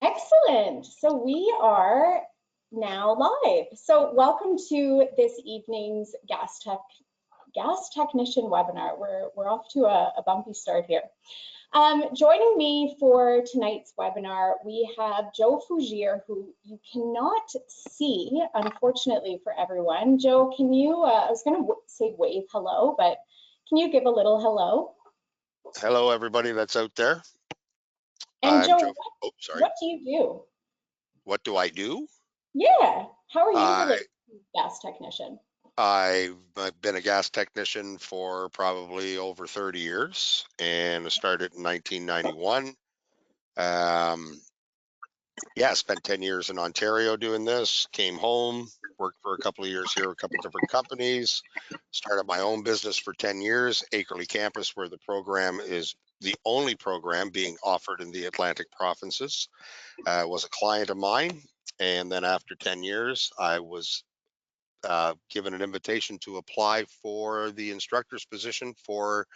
Excellent. So we are now live. So welcome to this evening's gas technician webinar. We're off to a bumpy start here. Joining me for tonight's webinar, we have Joe Fougere, who you cannot see, unfortunately for everyone. Joe, can you, I was going to say wave hello, but can you give a little hello? Hello, everybody that's out there. And Joe, sorry. What do you do? What do I do? Yeah, how are you related to gas technician? I've been a gas technician for probably over 30 years and started in 1991. Yeah, spent 10 years in Ontario doing this, came home, worked for a couple of years here, a couple of different companies, started my own business for 10 years, Acrely Campus, where the program is the only program being offered in the Atlantic provinces. Was a client of mine. And then after 10 years, I was given an invitation to apply for the instructor's position for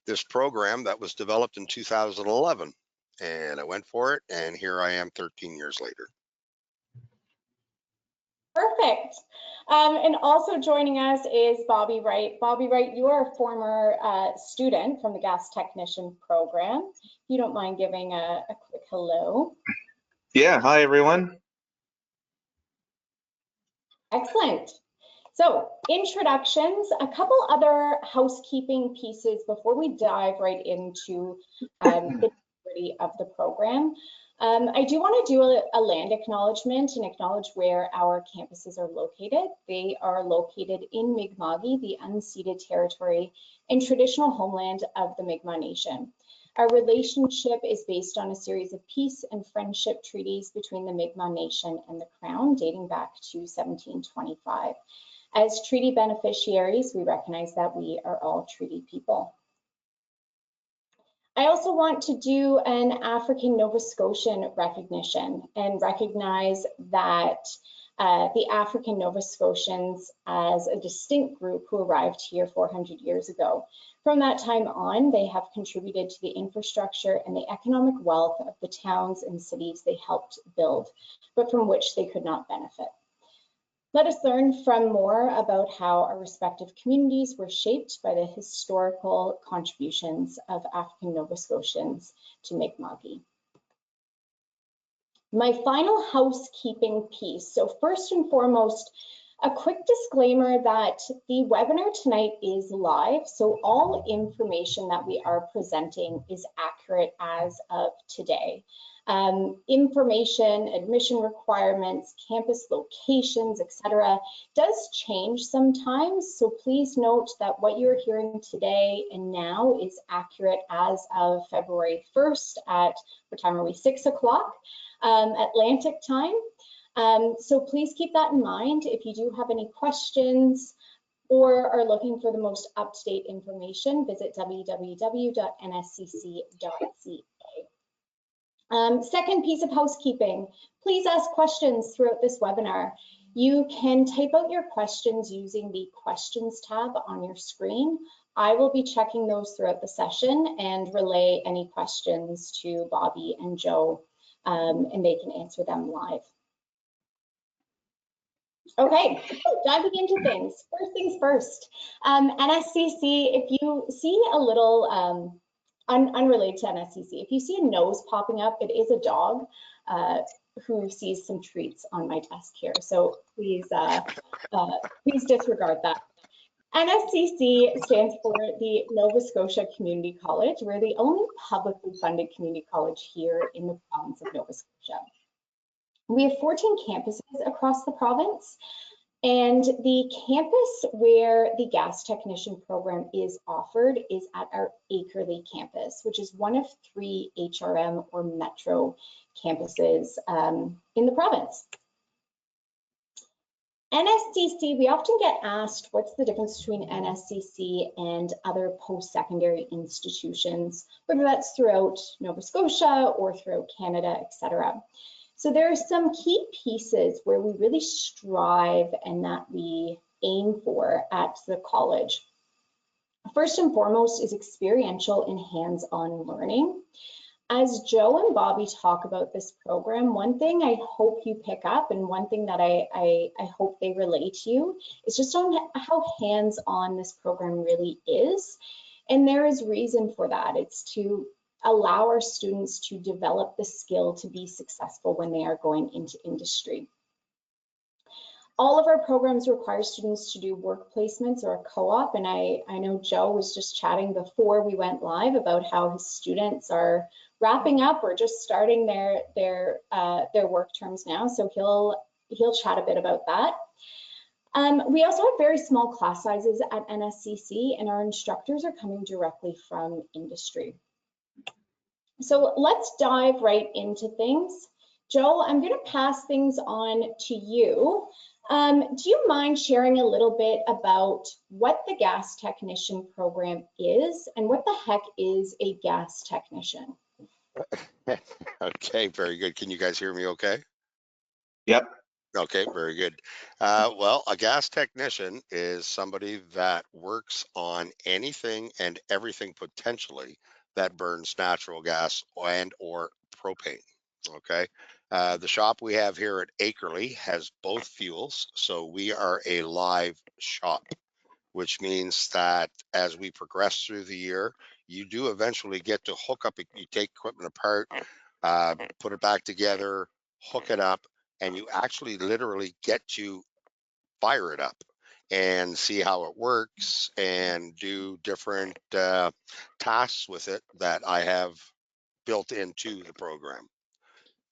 this program that was developed in 2011. And I went for it, and here I am 13 years later. Perfect. And also joining us is Bobby Wright. Bobby Wright, you are a former student from the gas technician program. If you don't mind giving a quick hello. Yeah, hi everyone. Excellent. So introductions, a couple other housekeeping pieces before we dive right into the nitty-gritty of the program. I do want to do a land acknowledgement and acknowledge where our campuses are located. They are located in Mi'kma'ki, the unceded territory and traditional homeland of the Mi'kmaq Nation. Our relationship is based on a series of peace and friendship treaties between the Mi'kmaq Nation and the Crown dating back to 1725. As treaty beneficiaries, we recognize that we are all treaty people. I also want to do an African Nova Scotian recognition and recognize that the African Nova Scotians as a distinct group who arrived here 400 years ago. From that time on, they have contributed to the infrastructure and the economic wealth of the towns and cities they helped build, but from which they could not benefit. Let us learn from more about how our respective communities were shaped by the historical contributions of African Nova Scotians to Mi'kma'ki. My final housekeeping piece. So first and foremost, a quick disclaimer that the webinar tonight is live, so all information that we are presenting is accurate as of today. Information, admission requirements, campus locations, etc., does change sometimes. So please note that what you're hearing today and now is accurate as of February 1st at, what time are we, 6 o'clock Atlantic time. So please keep that in mind. If you do have any questions or are looking for the most up-to-date information, visit www.nscc.ca. Second piece of housekeeping, please ask questions throughout this webinar. You can type out your questions using the questions tab on your screen. I will be checking those throughout the session and relay any questions to Bobby and Joe, and they can answer them live. Okay, so diving into things. First things first, NSCC, if you see a little, unrelated to NSCC, if you see a nose popping up, it is a dog who sees some treats on my desk here. So please, please disregard that. NSCC stands for the Nova Scotia Community College. We're the only publicly funded community college here in the province of Nova Scotia. We have 14 campuses across the province, and the campus where the gas technician program is offered is at our Acrely campus, which is one of 3 HRM or metro campuses in the province. NSCC, we often get asked what's the difference between NSCC and other post-secondary institutions, whether that's throughout Nova Scotia or throughout Canada, etc. So there are some key pieces where we really strive and that we aim for at the college. First and foremost is experiential and hands-on learning. As Joe and Bobby talk about this program, one thing I hope you pick up, and one thing that I hope they relate to you, is just on how hands-on this program really is. And there is reason for that. It's to allow our students to develop the skill to be successful when they are going into industry. All of our programs require students to do work placements or a co-op, and I know Joe was just chatting before we went live about how his students are wrapping up or just starting their work terms now, so he'll chat a bit about that. We also have very small class sizes at NSCC, and our instructors are coming directly from industry. So let's dive right into things. Joe, I'm going to pass things on to you. Do you mind sharing a little bit about what the gas technician program is and what the heck is a gas technician? Okay, very good. Can you guys hear me okay? Yep. Okay, very good. Well, a gas technician is somebody that works on anything and everything potentially that burns natural gas and or propane. Okay. The shop we have here at Akerley has both fuels, so we are a live shop, which means that as we progress through the year, you do eventually get to hook up, you take equipment apart, put it back together, hook it up, and you actually literally get to fire it up and see how it works and do different tasks with it that I have built into the program.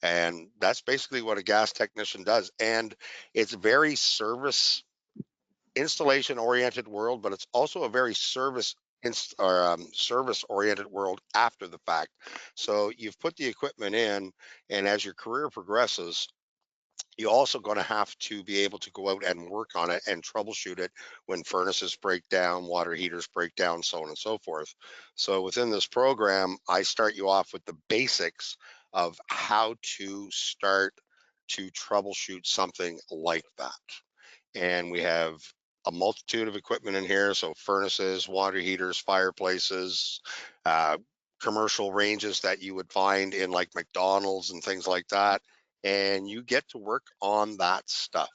And that's basically what a gas technician does. And it's very service installation oriented world, but it's also a very service oriented world after the fact. So you've put the equipment in, and as your career progresses, you're also going to have to be able to go out and work on it and troubleshoot it when furnaces break down, water heaters break down, so on and so forth. So within this program, I start you off with the basics of how to start to troubleshoot something like that. And we have a multitude of equipment in here. So furnaces, water heaters, fireplaces, commercial ranges that you would find in like McDonald's and things like that. And you get to work on that stuff.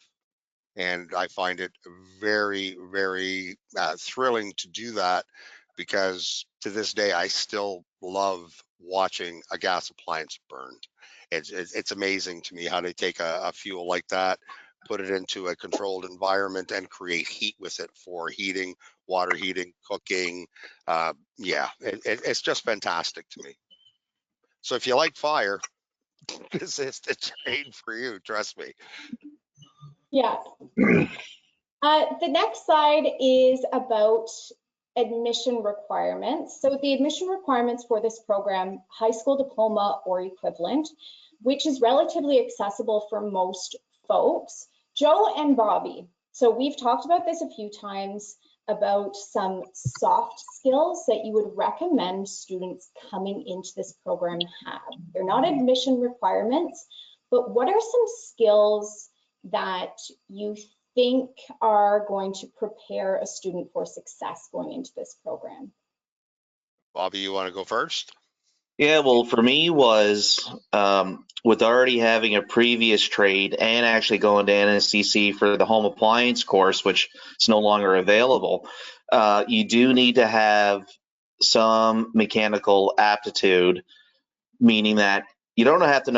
And I find it very, very thrilling to do that, because to this day, I still love watching a gas appliance burn. It's amazing to me how they take a fuel like that, put it into a controlled environment, and create heat with it for heating, water heating, cooking. Yeah, it's just fantastic to me. So if you like fire, this is the trade for you, trust me. Yeah. The next slide is about admission requirements. So the admission requirements for this program, high school diploma or equivalent, which is relatively accessible for most folks. Joe and Bobby, so we've talked about this a few times about some soft skills that you would recommend students coming into this program have. They're not admission requirements, but what are some skills that you think are going to prepare a student for success going into this program? Bobby, you want to go first? Yeah, well, for me was with already having a previous trade and actually going to NSCC for the home appliance course, which is no longer available, you do need to have some mechanical aptitude, meaning that you don't have to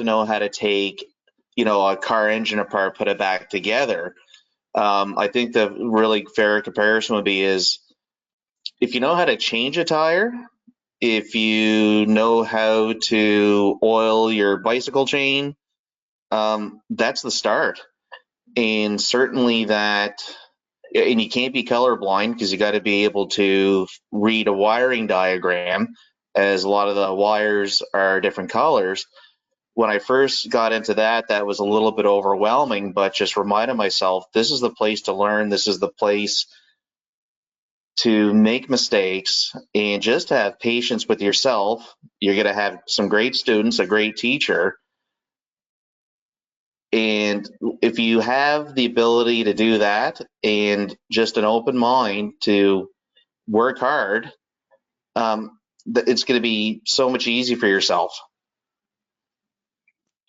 know how to take, a car engine apart, put it back together. I think the really fair comparison would be is if you know how to change a tire, if you know how to oil your bicycle chain, that's the start. And certainly that, and you can't be colorblind because you got to be able to read a wiring diagram, as a lot of the wires are different colors. When I first got into that, that was a little bit overwhelming, but just reminded myself, this is the place to learn. This is the place to make mistakes and just have patience with yourself. You're going to have some great students, a great teacher. And if you have the ability to do that and just an open mind to work hard, it's going to be so much easier for yourself.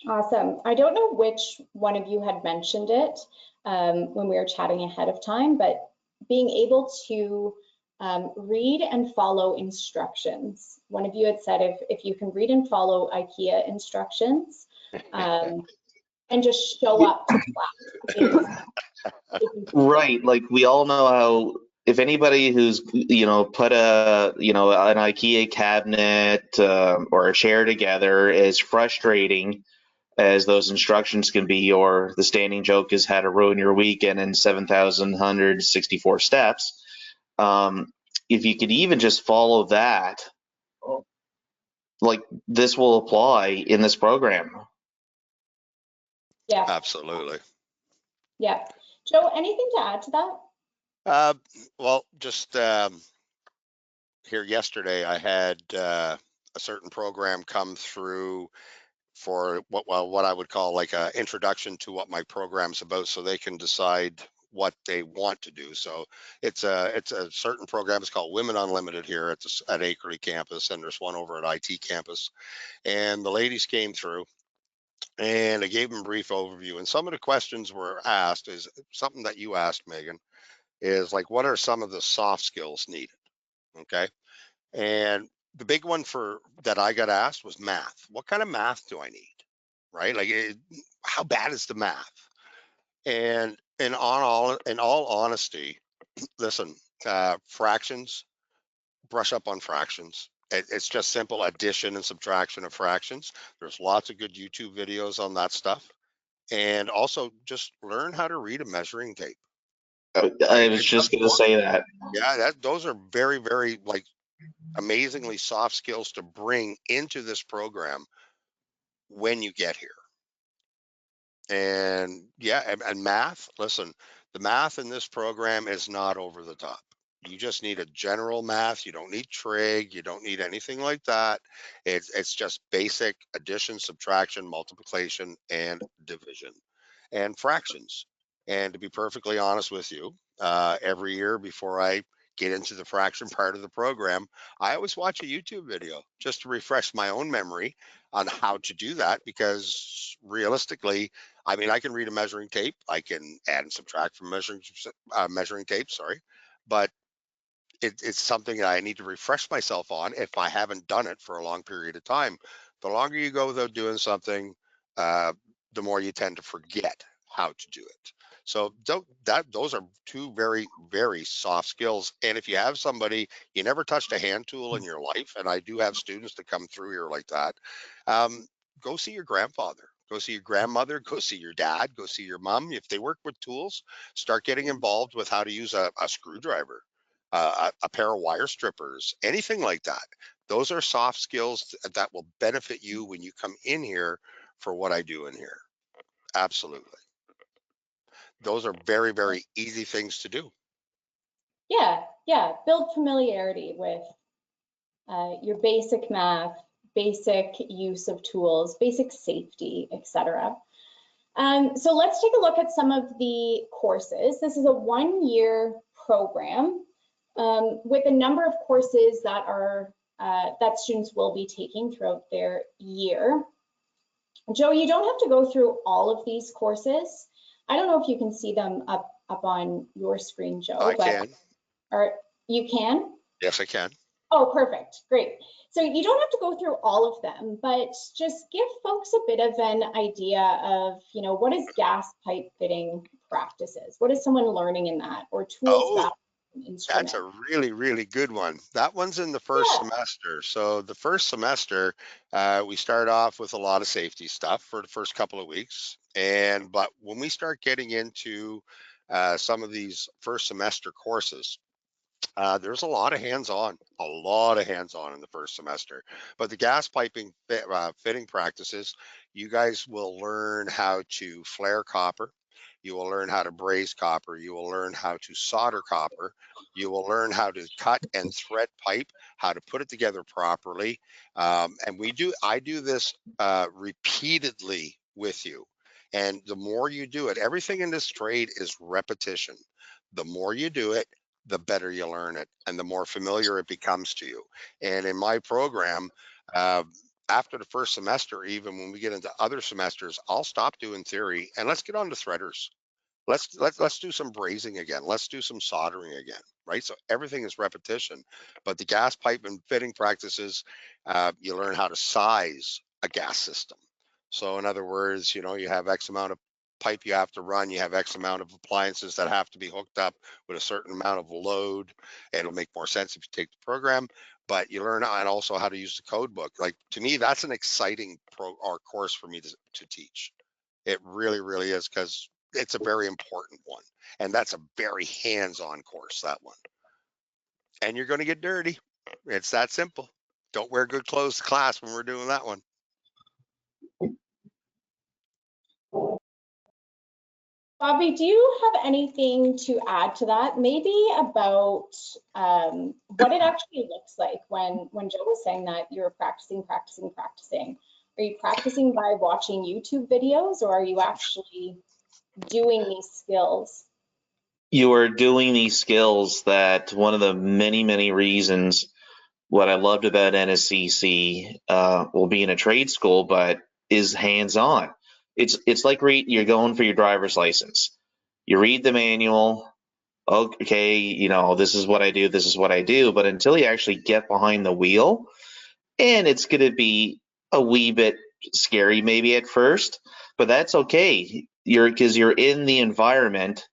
Awesome. I don't know which one of you had mentioned it when we were chatting ahead of time, but being able to read and follow instructions. One of you had said if you can read and follow IKEA instructions and just show up to class. Right. Like we all know how, if anybody who's, put an IKEA cabinet or a chair together, as frustrating as those instructions can be, or the standing joke is how to ruin your weekend in 7,164 steps. If you could even just follow that, like this will apply in this program. Yeah. Absolutely. Yeah. Joe, anything to add to that? Well, just here yesterday, I had a certain program come through for what I would call like an introduction to what my program's about, so they can decide what they want to do. So it's a certain program. It's called Women Unlimited here at Akerley campus, and there's one over at IT campus. And the ladies came through, and I gave them a brief overview. And some of the questions were asked is something that you asked, Megan, is like, what are some of the soft skills needed? Okay. And the big one that I got asked was math. What kind of math do I need? Right? Like, how bad is the math? And in all honesty, listen, fractions, brush up on fractions. It's just simple addition and subtraction of fractions. There's lots of good YouTube videos on that stuff. And also just learn how to read a measuring tape. I Right? was It just doesn't going to work. say that. Yeah, those are very, very like amazingly soft skills to bring into this program when you get here. And yeah, and math, listen, the math in this program is not over the top. You just need a general math. You don't need trig. You don't need anything like that. It's just basic addition, subtraction, multiplication, and division, and fractions. And to be perfectly honest with you, every year before I get into the fraction part of the program, I always watch a YouTube video just to refresh my own memory on how to do that, because realistically, I mean, I can read a measuring tape. I can add and subtract from measuring tape. Sorry, but it's something that I need to refresh myself on if I haven't done it for a long period of time. The longer you go without doing something, uh, the more you tend to forget how to do it. So those are two very, very soft skills. And if you have somebody, you never touched a hand tool in your life, and I do have students that come through here like that, um, go see your grandfather. Go see your grandmother, go see your dad, go see your mom. If they work with tools, start getting involved with how to use a screwdriver, a pair of wire strippers, anything like that. Those are soft skills that will benefit you when you come in here for what I do in here. Absolutely. Those are very, very easy things to do. Yeah. Build familiarity with your basic math, basic use of tools, basic safety, etc. So let's take a look at some of the courses. This is a one-year program with a number of courses that students will be taking throughout their year. Joe, you don't have to go through all of these courses. I don't know if you can see them up on your screen, Joe. I can. You can? Yes, I can. Oh, perfect. Great. So you don't have to go through all of them, but just give folks a bit of an idea of, what is gas pipe fitting practices? What is someone learning in that, or tools, Oh, instrument? that's a really, really good one. That one's in the first semester. So the first semester, we start off with a lot of safety stuff for the first couple of weeks. But when we start getting into some of these first semester courses, there's a lot of hands-on in the first semester. But the gas piping fitting practices, you guys will learn how to flare copper. You will learn how to braze copper. You will learn how to solder copper. You will learn how to cut and thread pipe, how to put it together properly. And I do this repeatedly with you. And the more you do it, everything in this trade is repetition. The more you do it, the better you learn it and the more familiar it becomes to you. And in my program, after the first semester, even when we get into other semesters, I'll stop doing theory and let's get on to threaders. Let's do some brazing again. Let's do some soldering again, right? So everything is repetition, but the gas pipe and fitting practices, you learn how to size a gas system. So in other words, you know, you have X amount of pipe you have to run, you have X amount of appliances that have to be hooked up with a certain amount of load. It'll make more sense if you take the program, but you learn and also how to use the code book. Like to me, that's an exciting course for me to teach. It really, really is, because it's a very important one. And that's a very hands-on course, that one. And you're going to get dirty. It's that simple. Don't wear good clothes to class when we're doing that one. Bobby, do you have anything to add to that? Maybe about what it actually looks like when Joe was saying that you're practicing. Are you practicing by watching YouTube videos, or are you actually doing these skills? You are doing these skills. That one of the many, many reasons what I loved about NSCC, well, being a trade school, but is hands-on. It's like you're going for your driver's license. You read the manual. Okay, you know, this is what I do, this is what I do. But until you actually get behind the wheel, and it's going to be a wee bit scary maybe at first, but that's okay. Because you're in the environment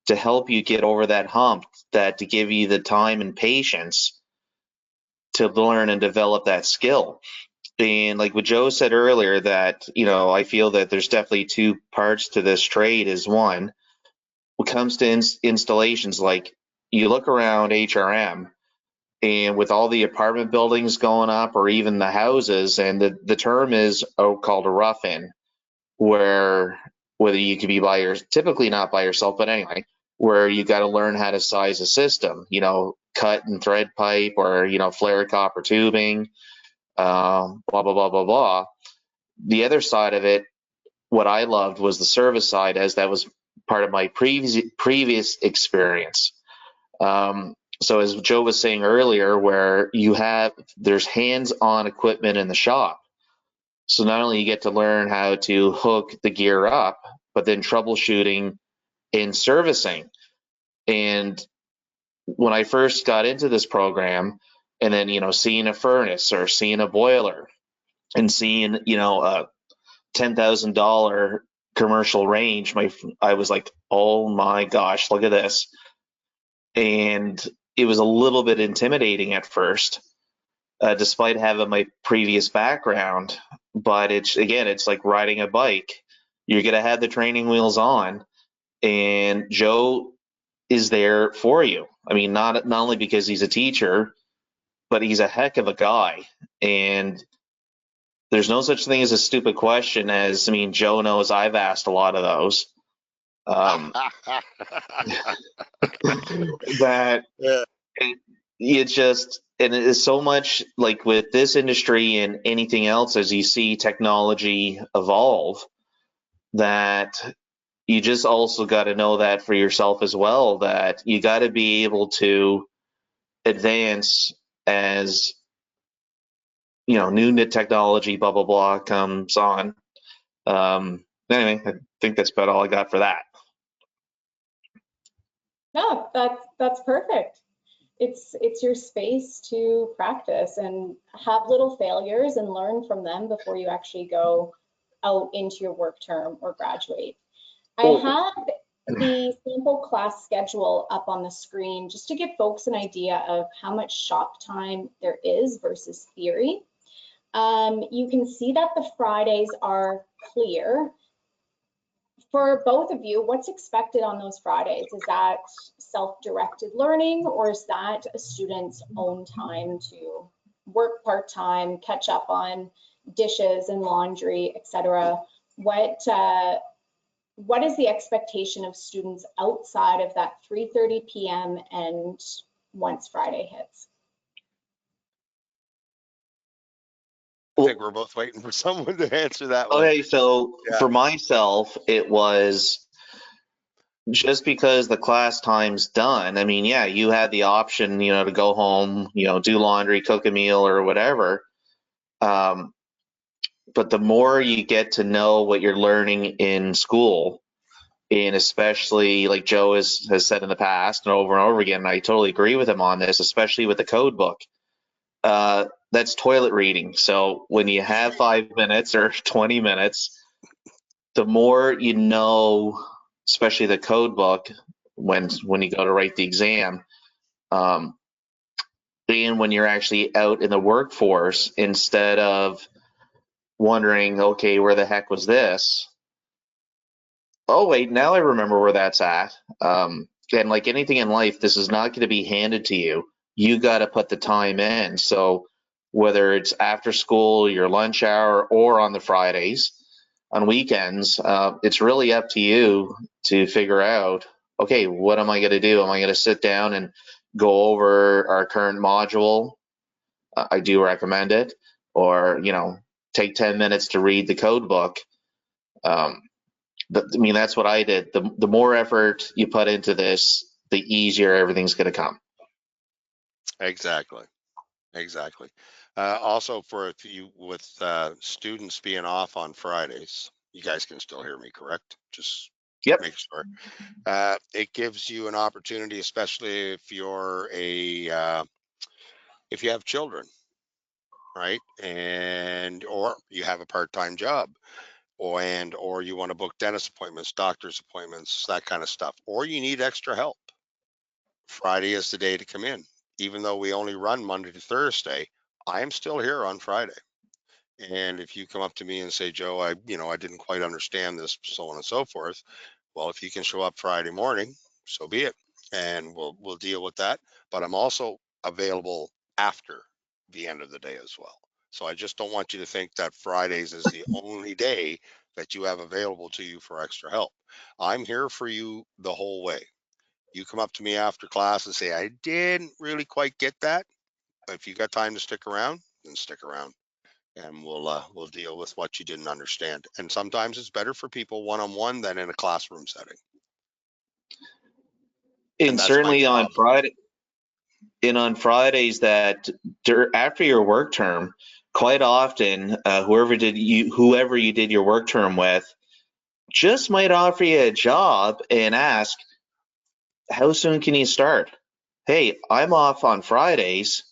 to help you get over that hump, that to give you the time and patience to learn and develop that skill. And like what Joe said earlier, that, you know, I feel that there's definitely two parts to this trade. Is one, when it comes to installations, like you look around HRM, and with all the apartment buildings going up, or even the houses, and the term is called a rough-in, where whether you could be typically not by yourself, but anyway, where you got to learn how to size a system, you know, cut and thread pipe, or, you know, flare copper tubing, blah, blah, blah, blah, blah. The other side of it, what I loved was the service side, as that was part of my previous experience. So as Joe was saying earlier, where there's hands-on equipment in the shop. So not only you get to learn how to hook the gear up, but then troubleshooting and servicing. And when I first got into this program, and then, you know, seeing a furnace or seeing a boiler and seeing, you know, a $10,000 commercial range, I was like, oh my gosh, look at this. And it was a little bit intimidating at first, despite having my previous background. But it's like riding a bike. You're going to have the training wheels on, and Joe is there for you. I mean, not only because he's a teacher, but he's a heck of a guy. And there's no such thing as a stupid question, as, I mean, Joe knows I've asked a lot of those. That Yeah. it just, and it is so much like with this industry and anything else, as you see technology evolve, that you just also got to know that for yourself as well, that you got to be able to advance as, you know, new technology, blah, blah, blah, comes on. Anyway, I think that's about all I got for that. No, that's perfect. It's your space to practice and have little failures and learn from them before you actually go out into your work term or graduate. I have the sample class schedule up on the screen just to give folks an idea of how much shop time there is versus theory. You can see that the Fridays are clear. For both of you, what's expected on those Fridays? Is that self-directed learning, or is that a student's own time to work part-time, catch up on dishes and laundry, etc.? What is the expectation of students outside of that 3:30 p.m. and once Friday hits? I think we're both waiting for someone to answer that one. Okay, so Yeah. for myself, it was just because the class time's done, I mean, yeah, you had the option, to go home, do laundry, cook a meal or whatever. Um, but the more you get to know what you're learning in school, and especially like Joe has said in the past and over again, and I totally agree with him on this, especially with the code book. That's toilet reading. So when you have 5 minutes or 20 minutes, the more you know, especially the code book, when you go to write the exam, um, and when you're actually out in the workforce, instead of wondering, okay, where the heck was this? Oh wait, now I remember where that's at. And like anything in life, this is not going to be handed to you. You got to put the time in. So whether it's after school, your lunch hour, or on the Fridays, on weekends, it's really up to you to figure out, okay, what am I going to do? Am I going to sit down and go over our current module? I do recommend it. Or, take 10 minutes to read the code book. I mean, that's what I did. The more effort you put into this, the easier everything's going to come. Exactly. Exactly. Also, for if you with students being off on Fridays, you guys can still hear me, correct? Just Yep. make sure. It gives you an opportunity, especially if you're if you have children, right? And or you have a part-time job, or you want to book dentist appointments, doctor's appointments, that kind of stuff, or you need extra help. Friday is the day to come in. Even though we only run Monday to Thursday, I am still here on Friday. And if you come up to me and say, Joe, I didn't quite understand this, so on and so forth. Well, if you can show up Friday morning, so be it, and we'll deal with that. But I'm also available after the end of the day as well. So I just don't want you to think that Fridays is the only day that you have available to you for extra help. I'm here for you the whole way. You come up to me after class and say, I didn't really quite get that. If you got time to stick around, then stick around, and we'll deal with what you didn't understand. And sometimes it's better for people one-on-one than in a classroom setting. And And that's my certainly on job. Friday, and on Fridays that after your work term, quite often, whoever you did your work term with, just might offer you a job and ask, how soon can you start? Hey, I'm off on Fridays.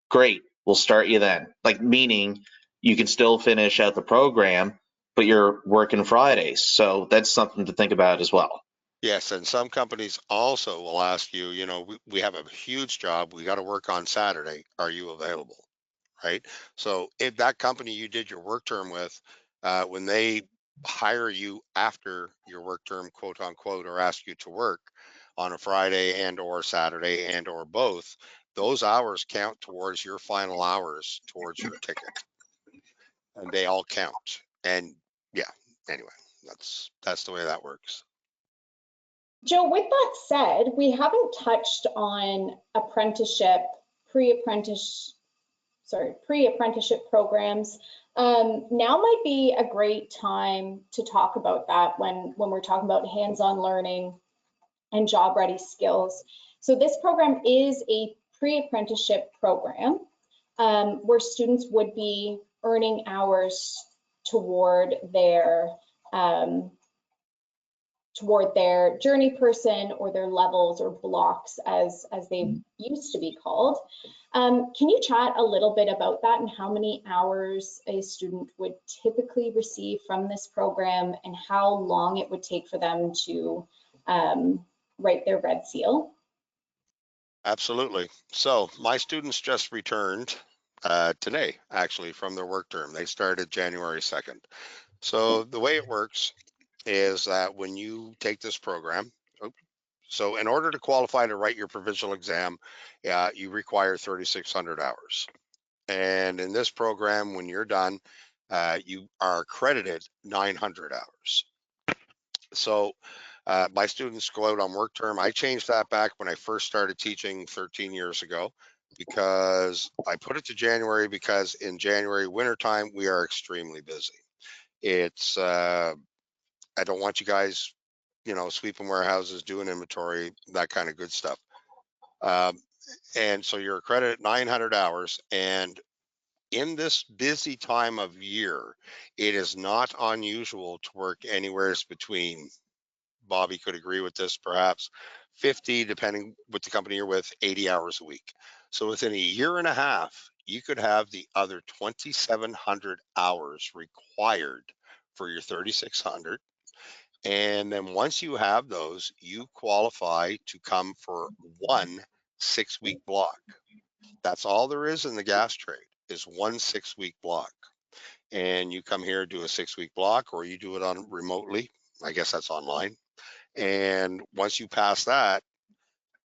Great, we'll start you then. Like, meaning you can still finish out the program, but you're working Fridays. So that's something to think about as well. Yes, and some companies also will ask you, we have a huge job. We got to work on Saturday. Are you available? Right? So if that company you did your work term with, when they hire you after your work term, quote unquote, or ask you to work on a Friday and or Saturday and or both, those hours count towards your final hours towards your ticket, and they all count. And yeah, anyway, that's the way that works. Joe, with that said, we haven't touched on apprenticeship, pre-apprenticeship programs. Now might be a great time to talk about that when we're talking about hands-on learning and job-ready skills. So this program is a pre-apprenticeship program where students would be earning hours toward their journey person or their levels or blocks as they used to be called. Can you chat a little bit about that and how many hours a student would typically receive from this program and how long it would take for them to write their red seal? Absolutely. So my students just returned today, actually, from their work term. They started January 2nd. So the way it works is that when you take this program, so in order to qualify to write your provincial exam, you require 3,600 hours. And in this program, when you're done, you are accredited 900 hours. So my students go out on work term. I changed that back when I first started teaching 13 years ago, because I put it to January because in January, wintertime, we are extremely busy. It's I don't want you guys, sweeping warehouses, doing inventory, that kind of good stuff. And so you're accredited 900 hours. And in this busy time of year, it is not unusual to work anywhere between, Bobby could agree with this, perhaps 50, depending with the company you're with, 80 hours a week. So within a year and a half, you could have the other 2,700 hours required for your 3,600. And then once you have those, you qualify to come for one 6-week block. That's all there is in the gas trade, is one 6-week block. And you come here, do a 6-week block, or you do it on remotely. I guess that's online. And once you pass that,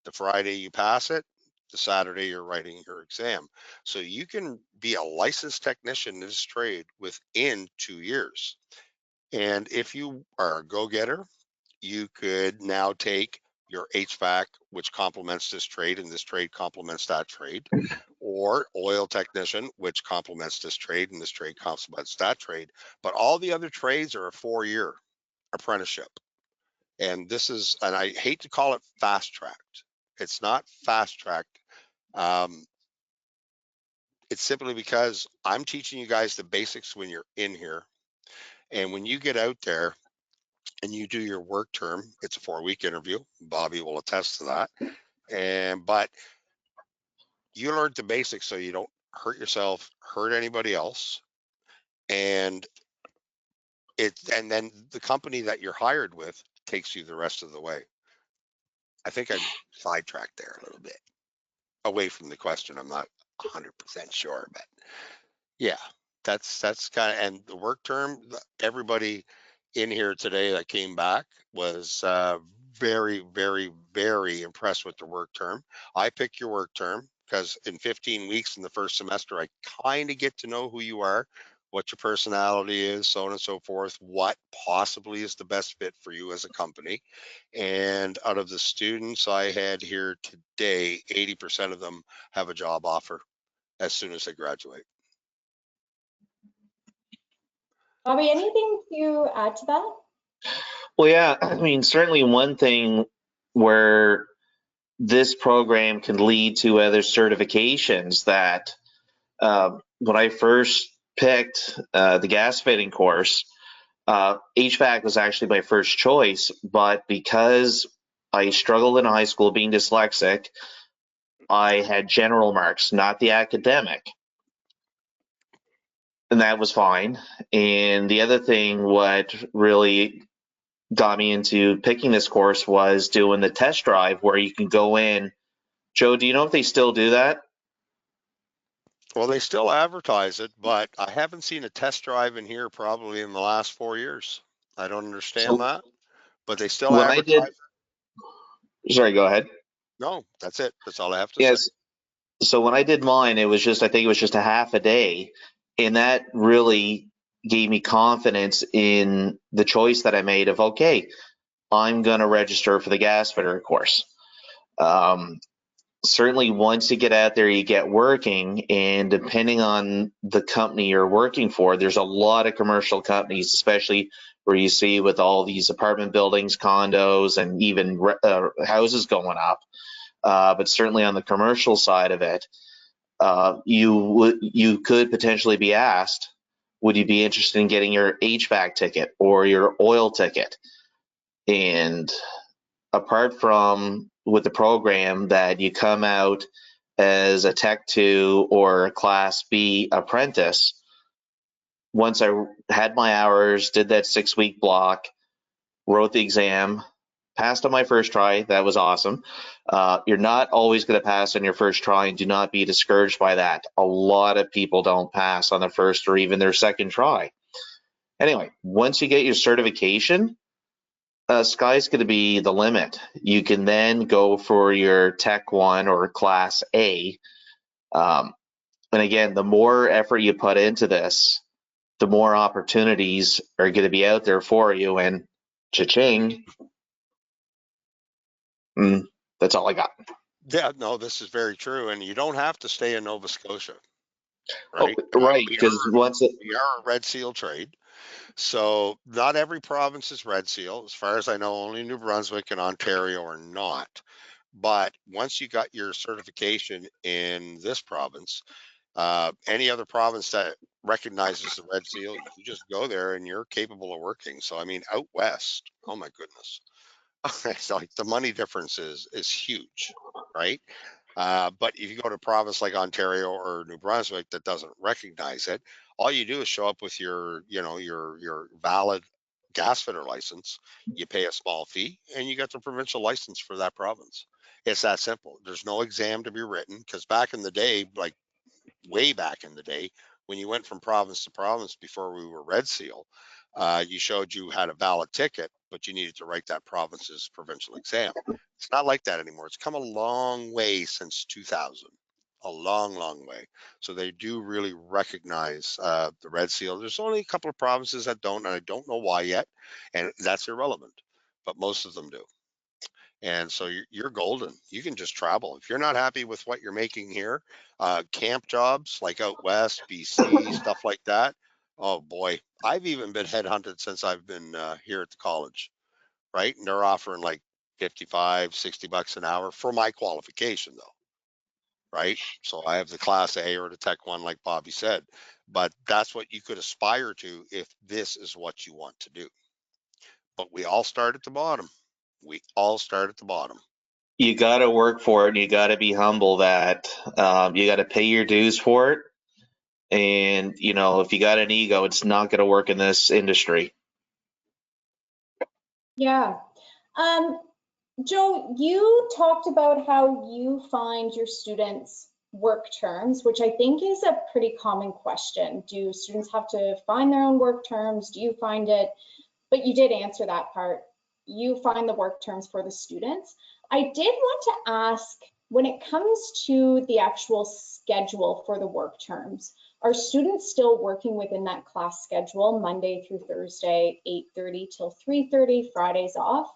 the Friday you pass it, the Saturday you're writing your exam. So you can be a licensed technician in this trade within 2 years. And if you are a go-getter, you could now take your HVAC, which complements this trade, and this trade complements that trade, or oil technician, which complements this trade, and this trade complements that trade. But all the other trades are a 4-year apprenticeship. And I hate to call it fast tracked. It's not fast tracked. It's simply because I'm teaching you guys the basics when you're in here. And when you get out there and you do your work term, it's a 4-week interview. Bobby will attest to that. But you learned the basics so you don't hurt yourself, hurt anybody else. And then the company that you're hired with takes you the rest of the way. I think I sidetracked there a little bit away from the question. I'm not 100% sure, but yeah, that's kind of, and the work term, everybody in here today that came back was very, very, very impressed with the work term. I picked your work term because in 15 weeks in the first semester, I kind of get to know who you are, what your personality is, so on and so forth, what possibly is the best fit for you as a company. And out of the students I had here today, 80% of them have a job offer as soon as they graduate. Bobby, anything to add to that? Well, yeah, I mean, certainly one thing where this program can lead to other certifications that when I first picked the gas fitting course, HVAC was actually my first choice, but because I struggled in high school being dyslexic, I had general marks, not the academic. And that was fine. And the other thing, what really got me into picking this course was doing the test drive where you can go in. Joe, do you know if they still do that? Well, they still advertise it, but I haven't seen a test drive in here probably in the last 4 years. I don't understand So that, but they still when I did, advertise. sorry, go ahead. No, that's it. That's all I have to say. Yes. So when I did mine, it was just, I think it was just a half a day. And that really gave me confidence in the choice that I made of, okay, I'm going to register for the gas fitter course. Certainly once you get out there, you get working, and depending on the company you're working for, there's a lot of commercial companies, especially where you see with all these apartment buildings, condos, and even houses going up. But certainly on the commercial side of it, you could potentially be asked, would you be interested in getting your HVAC ticket or your oil ticket? And apart from with the program that you come out as a Tech 2 or a Class B apprentice, once I had my hours, did that 6-week block, wrote the exam, passed on my first try. That was awesome. You're not always going to pass on your first try, and do not be discouraged by that. A lot of people don't pass on their first or even their second try. Anyway, once you get your certification, sky's going to be the limit. You can then go for your Tech 1 or Class A. And again, the more effort you put into this, the more opportunities are going to be out there for you. And cha-ching, that's all I got. Yeah, no, this is very true. And you don't have to stay in Nova Scotia, Oh, right? right, because once it, We are a red seal trade. So not every province is Red Seal. As far as I know, only New Brunswick and Ontario are not. But once you got your certification in this province, any other province that recognizes the Red Seal, you just go there and you're capable of working. So I mean, out west, oh my goodness, it's like the money difference is huge, right? But if you go to a province like Ontario or New Brunswick that doesn't recognize it, all you do is show up with your, your valid gas fitter license. You pay a small fee, and you get the provincial license for that province. It's that simple. There's no exam to be written, because back in the day, like way back in the day, when you went from province to province before we were Red Seal, you showed you had a valid ticket, but you needed to write that province's provincial exam. It's not like that anymore. It's come a long way since 2000, a long, long way. So they do really recognize the Red Seal. There's only a couple of provinces that don't, and I don't know why yet, and that's irrelevant, but most of them do. And so you're golden. You can just travel. If you're not happy with what you're making here, camp jobs like out west, BC, stuff like that. Oh boy, I've even been headhunted since I've been here at the college, right? And they're offering like 55, 60 bucks an hour for my qualification though, right? So I have the class A or the tech one, like Bobby said, but that's what you could aspire to if this is what you want to do. But we all start at the bottom. We all start at the bottom. You got to work for it, and you got to be humble that you got to pay your dues for it. And, if you got an ego, it's not going to work in this industry. Yeah. Joe, you talked about how you find your students' work terms, which I think is a pretty common question. Do students have to find their own work terms? Do you find it? But you did answer that part. You find the work terms for the students. I did want to ask, when it comes to the actual schedule for the work terms, are students still working within that class schedule, Monday through Thursday, 8:30 till 3:30, Fridays off?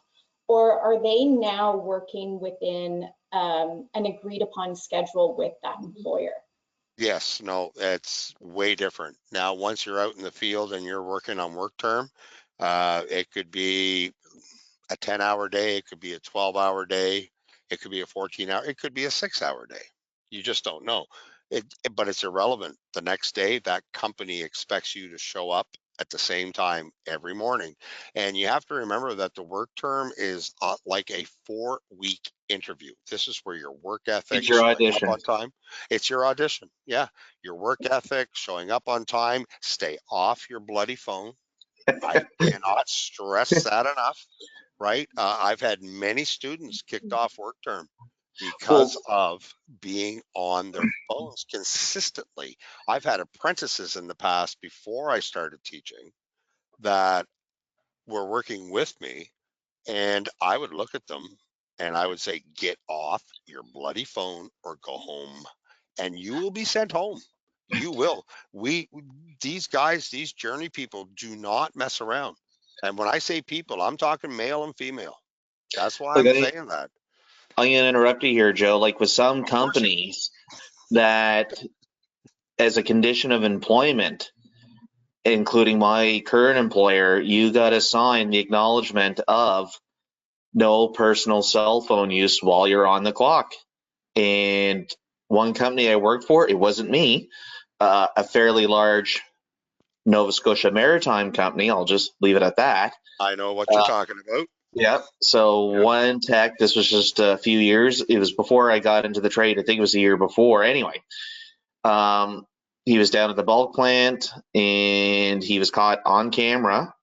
Or are they now working within an agreed upon schedule with that employer? Yes, no, it's way different. Now, once you're out in the field and you're working on work term, it could be a 10-hour day, it could be a 12-hour day, it could be a 14-hour, it could be a 6-hour day. You just don't know. But it's irrelevant. The next day, that company expects you to show up at the same time every morning. And you have to remember that the work term is like a 4-week interview. This is where your work ethic, It's your showing up audition. on time. It's your audition. Yeah. Your work ethic, showing up on time, stay off your bloody phone. I cannot stress that enough, right? I've had many students kicked off work term Well, because of being on their phones consistently. I've had apprentices in the past before I started teaching that were working with me, and I would look at them and I would say, get off your bloody phone or go home, and you will be sent home. You will. These guys, these journey people do not mess around. And when I say people, I'm talking male and female. That's why look, I'm saying that. I'm going to interrupt you here, Joe. Like with some Of course you. companies that, as a condition of employment, including my current employer, you got to sign the acknowledgement of no personal cell phone use while you're on the clock. And one company I worked for, it wasn't me, a fairly large Nova Scotia maritime company. I'll just leave it at that. I know what you're talking about. Yeah. So Yep. one tech, this was just a few years. It was before I got into the trade. I think it was the year before. Anyway, he was down at the bulk plant and he was caught on camera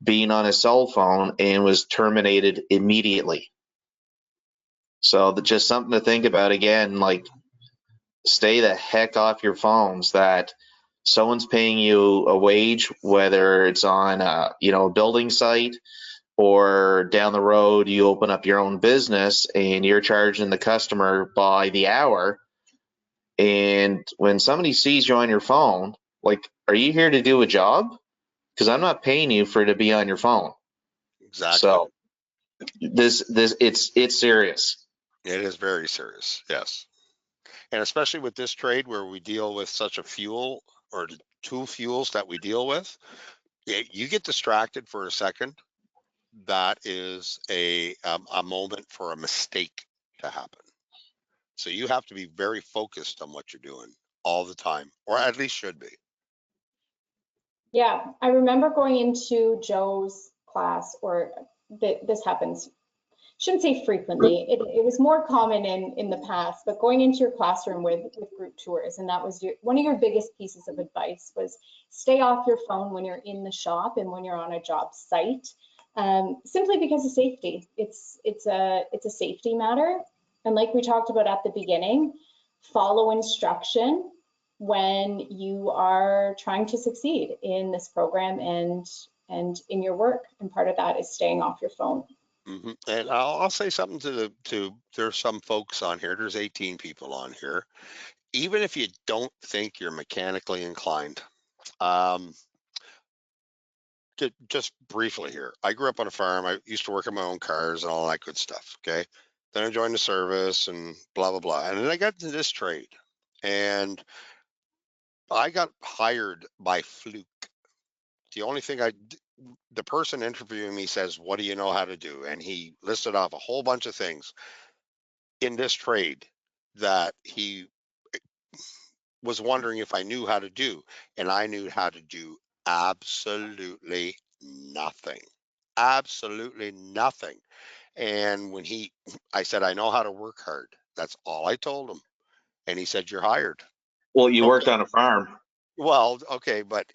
being on his cell phone and was terminated immediately. So just something to think about again, like stay the heck off your phones. That someone's paying you a wage, whether it's on a building site or down the road you open up your own business and you're charging the customer by the hour. And when somebody sees you on your phone, like, are you here to do a job? Because I'm not paying you for to be on your phone. Exactly. So it's serious. It is very serious. Yes. And especially with this trade where we deal with such a fuel or two fuels that we deal with, You get distracted for a second, that is a moment for a mistake to happen. So you have to be very focused on what you're doing all the time, or at least should be. Yeah, I remember going into Joe's class, or this happens, shouldn't say frequently, it was more common in the past, but going into your classroom with group tours, and that was one of your biggest pieces of advice was stay off your phone when you're in the shop and when you're on a job site, simply because of safety. It's a safety matter. And like we talked about at the beginning, follow instruction when you are trying to succeed in this program and in your work. And part of that is staying off your phone. And I'll say something to there's some folks on here. There's 18 people on here. Even if you don't think you're mechanically inclined, um, just briefly here. I grew up on a farm. I used to work on my own cars and all that good stuff. Okay. Then I joined the service and blah, blah, blah. And then I got into this trade and I got hired by fluke. The only thing the person interviewing me says, what do you know how to do? And he listed off a whole bunch of things in this trade that he was wondering if I knew how to do. And I knew how to do absolutely nothing. Absolutely nothing. And when I said, I know how to work hard. That's all I told him. And he said, you're hired. Well, you Okay. worked on a farm. Well, okay, but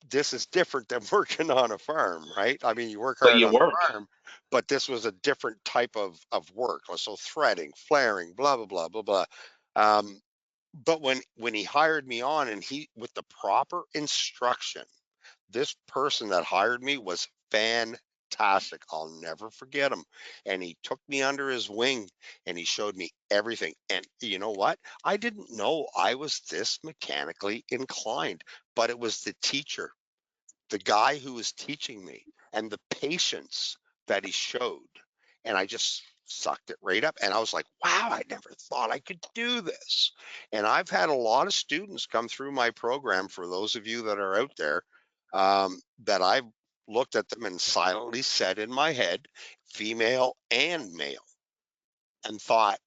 this is different than working on a farm, right? I mean, you work But hard you on the worked. farm, but this was a different type of work. So threading, flaring, blah blah blah blah blah. But when he hired me on, and with the proper instruction, this person that hired me was fantastic. I'll never forget him. And he took me under his wing and he showed me everything. And you know what? I didn't know I was this mechanically inclined, but it was the teacher, the guy who was teaching me, and the patience that he showed. And I just sucked it right up. And I was like, wow, I never thought I could do this. And I've had a lot of students come through my program, for those of you that are out there, that I've looked at them and silently said in my head, female and male, and thought,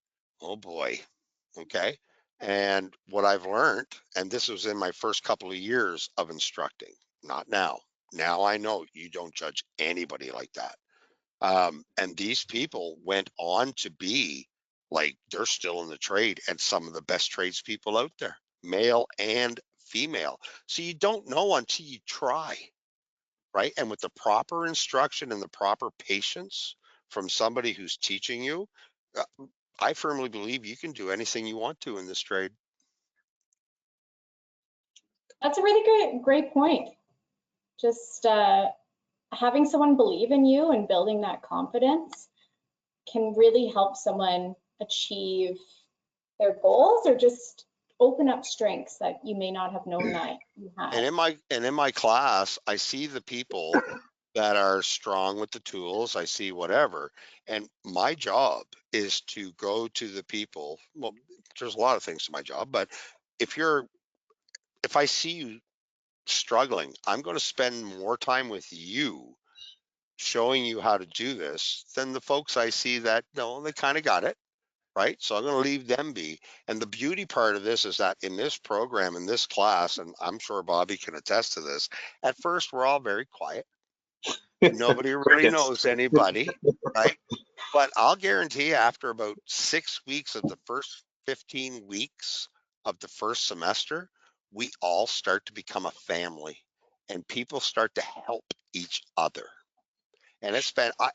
oh boy, okay. And what I've learned, and this was in my first couple of years of instructing, not now. Now I know you don't judge anybody like that. And these people went on to be like, they're still in the trade and some of the best tradespeople out there, male and female. So you don't know until you try, right? And with the proper instruction and the proper patience from somebody who's teaching you, I firmly believe you can do anything you want to in this trade. That's a really great point. Just having someone believe in you and building that confidence can really help someone achieve their goals, or just open up strengths that you may not have known that you had. And in my class, I see the people that are strong with the tools. I see whatever. And my job is to go to the people. Well, there's a lot of things to my job, but if I see you struggling, I'm going to spend more time with you showing you how to do this than the folks I see that, no, they kind of got it, right? So I'm going to leave them be. And the beauty part of this is that in this program, in this class, and I'm sure Bobby can attest to this, at first we're all very quiet. Nobody really Crickets. knows anybody, right? But I'll guarantee you, after about 6 weeks of the first 15 weeks of the first semester, we all start to become a family and people start to help each other. And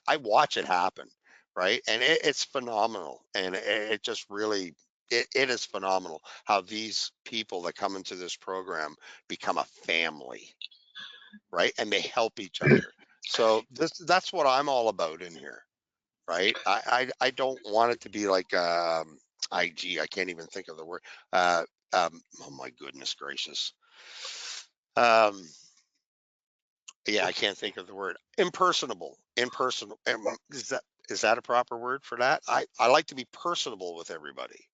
I watch it happen, right? And it's phenomenal. And it just really, it is phenomenal how these people that come into this program become a family, right? And they help each other. So that's what I'm all about in here, right? I don't want it to be like IG. I can't even think of the word. Oh my goodness gracious. Um, yeah, I can't think of the word. Impersonable. Impersonal. Is that a proper word for that? I like to be personable with everybody,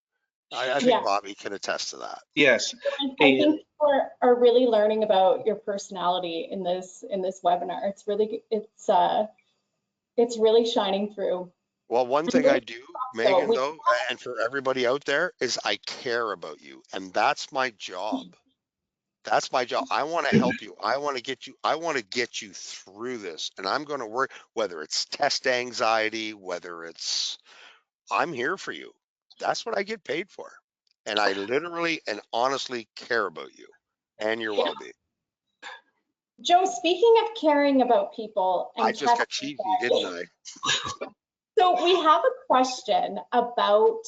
I think Yeah, Bobby can attest to that. Yes. I Hey, think people are really learning about your personality in this webinar. It's really shining through. Well, one I'm thing I really do, so Megan, we though, and for everybody out there, is I care about you. And that's my job. That's my job. I want to help you. I want to get you through this. And I'm going to work, whether it's test anxiety, whether it's, I'm here for you. That's what I get paid for. And I literally and honestly care about you and your yeah. well-being. Joe, speaking of caring about people I and just test got cheesy, didn't I? so we have a question about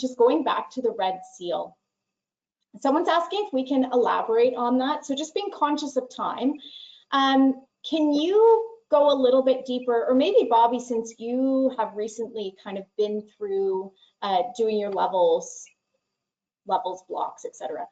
just going back to the red seal. Someone's asking if we can elaborate on that. So just being conscious of time, can you go a little bit deeper, or maybe Bobby, since you have recently kind of been through doing your levels, blocks, etc.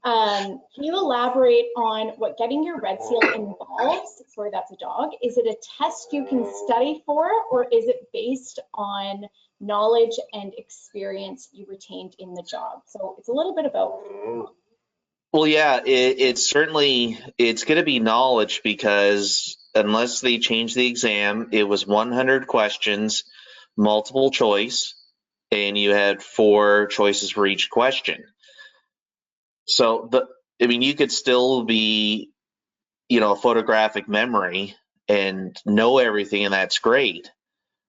Can you elaborate on what getting your red seal involves? Sorry, that's a dog. Is it a test you can study for, or is it based on knowledge and experience you retained in the job? So it's a little bit of both. well, yeah, it's certainly it's going to be knowledge because unless they change the exam, it was 100 questions, multiple choice, and you had 4 choices for each question. So I mean, you could still be, a photographic memory and know everything, and that's great.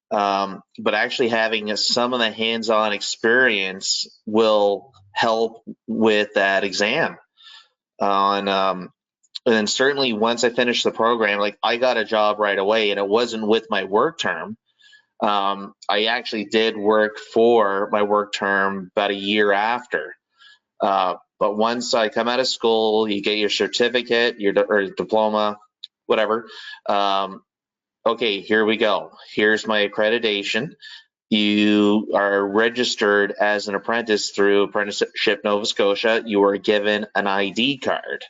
But actually having some of the hands-on experience will help with that exam. And then certainly once I finished the program, like I got a job right away, and it wasn't with my work term. I actually did work for my work term about a year after. But once I come out of school, you get your certificate, or diploma, whatever. Okay, here we go. Here's my accreditation. You are registered as an apprentice through Apprenticeship Nova Scotia. You are given an ID card.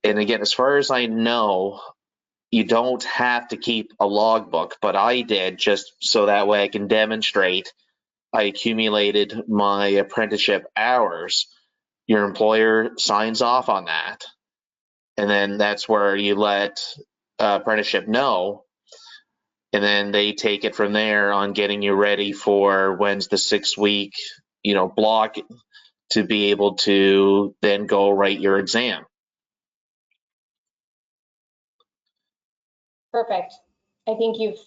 And again, as far as I know, you don't have to keep a logbook, but I did just so that way I can demonstrate I accumulated my apprenticeship hours. Your employer signs off on that. And then that's where you let apprenticeship know. And then they take it from there on getting you ready for when's the 6-week, block to be able to then go write your exam. Perfect. I think you've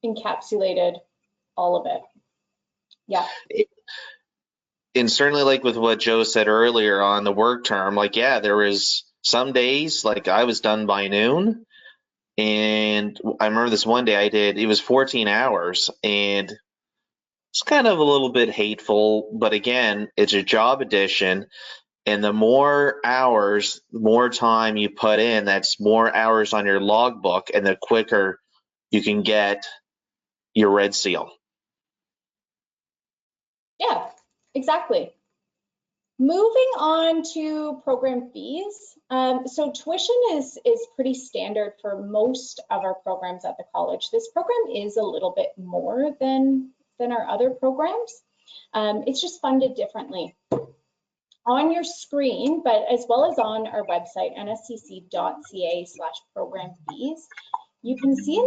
encapsulated all of it. Yeah. And certainly like with what Joe said earlier on the work term, like, yeah, there was some days like I was done by noon. And I remember this one day it was 14 hours, and it's kind of a little bit hateful, but again, it's a job addition. And the more hours, the more time you put in, that's more hours on your logbook, and the quicker you can get your red seal. Yeah, exactly. Moving on to program fees. So tuition is pretty standard for most of our programs at the college. This program is a little bit more than our other programs. It's just funded differently. On your screen, but as well as on our website, nscc.ca/program fees, you can see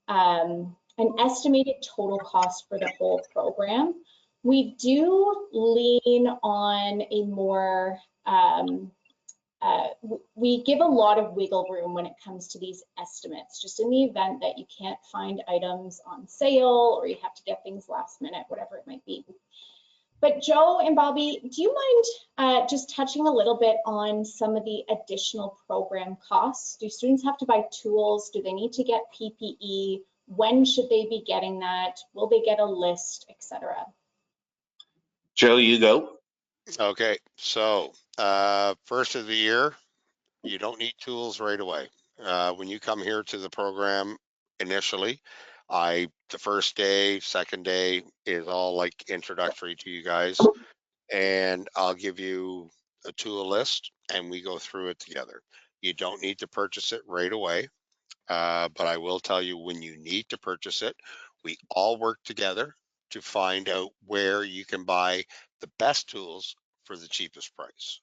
an estimated total cost for the whole program. We do lean on a more, we give a lot of wiggle room when it comes to these estimates, just in the event that you can't find items on sale or you have to get things last minute, whatever it might be. But Joe and Bobby, do you mind just touching a little bit on some of the additional program costs? Do students have to buy tools? Do they need to get PPE? When should they be getting that? Will they get a list, etc.? Joe, you go. Okay, so first of the year, you don't need tools right away. When you come here to the program initially, the first day, second day is all like introductory to you guys, and I'll give you a tool list and we go through it together. You don't need to purchase it right away, but I will tell you when you need to purchase it, we all work together to find out where you can buy the best tools for the cheapest price,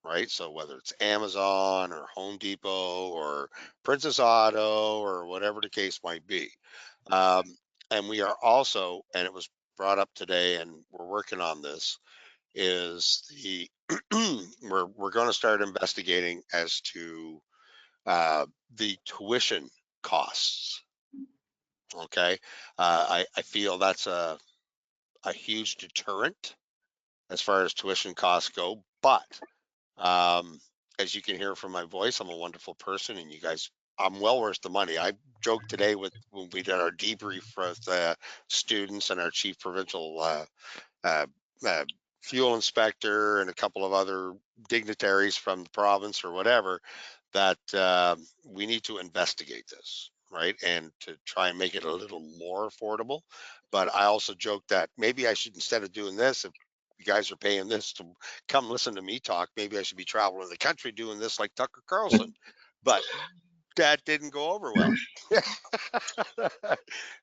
right? So whether it's Amazon or Home Depot or Princess Auto or whatever the case might be. And we are also, and it was brought up today, and we're working on this, is the we're going to start investigating as to the tuition costs. Okay, I feel that's a huge deterrent as far as tuition costs go, but as you can hear from my voice, I'm a wonderful person, and you guys, I'm well worth the money. I joked today with when we did our debrief with students and our chief provincial uh, uh, fuel inspector and a couple of other dignitaries from the province or whatever, that we need to investigate this, right? And to try and make it a little more affordable. But I also joked that maybe I should, instead of doing this, if you guys are paying this to come listen to me talk, maybe I should be traveling the country doing this like Tucker Carlson. But that didn't go over well.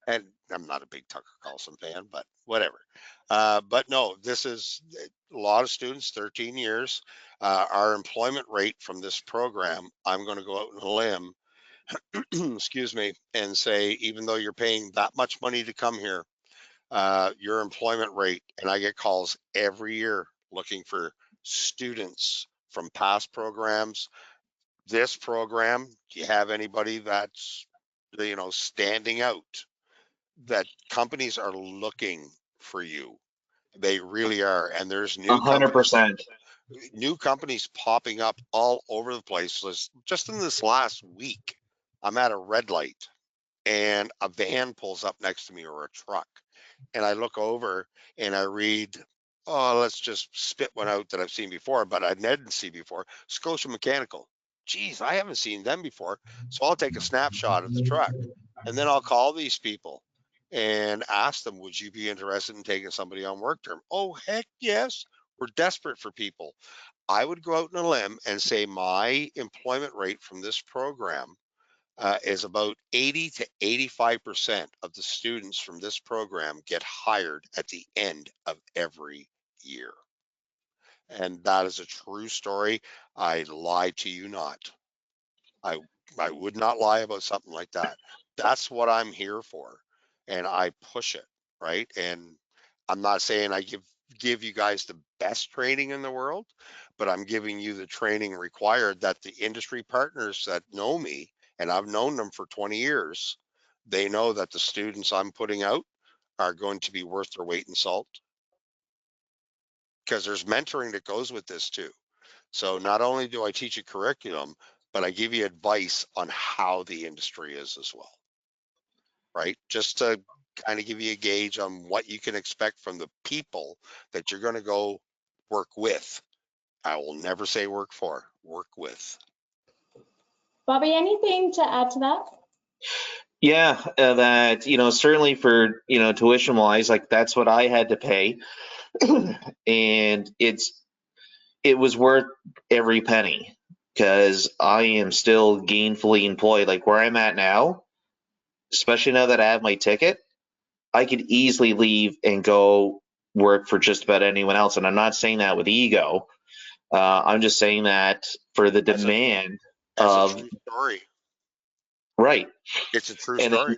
And I'm not a big Tucker Carlson fan, but whatever. But no, this is a lot of students, 13 years. Our employment rate from this program, I'm going to go out on a limb, excuse me, and say, even though you're paying that much money to come here, your employment rate, and I get calls every year looking for students from past programs. This program, do you have anybody that's, standing out? That companies are looking for you. They really are. And there's new companies 100%. popping up all over the place. Just in this last week, I'm at a red light and a van pulls up next to me, or a truck. And I look over and I read, oh, let's just spit one out that I've seen before, but I didn't see before. Scotia Mechanical. Geez, I haven't seen them before. So I'll take a snapshot of the truck, and then I'll call these people and ask them, would you be interested in taking somebody on work term? Oh, heck yes. We're desperate for people. I would go out on a limb and say my employment rate from this program is about 80 to 85% of the students from this program get hired at the end of every year. And that is a true story. I lie to you not. I I would not lie about something like that. That's what I'm here for. And I push it, right? And I'm not saying I give you guys the best training in the world, but I'm giving you the training required that the industry partners that know me, and I've known them for 20 years, they know that the students I'm putting out are going to be worth their weight in salt, because there's mentoring that goes with this too. So not only do I teach a curriculum, but I give you advice on how the industry is as well, right? Just to kind of give you a gauge on what you can expect from the people that you're going to go work with. I will never say work for, work with. Bobby, anything to add to that? Yeah, that, certainly for, tuition wise, like that's what I had to pay. And it was worth every penny because I am still gainfully employed. Like where I'm at now, especially now that I have my ticket, I could easily leave and go work for just about anyone else. And I'm not saying that with ego. I'm just saying that for the demand That's of a true story. right. It's a true And story.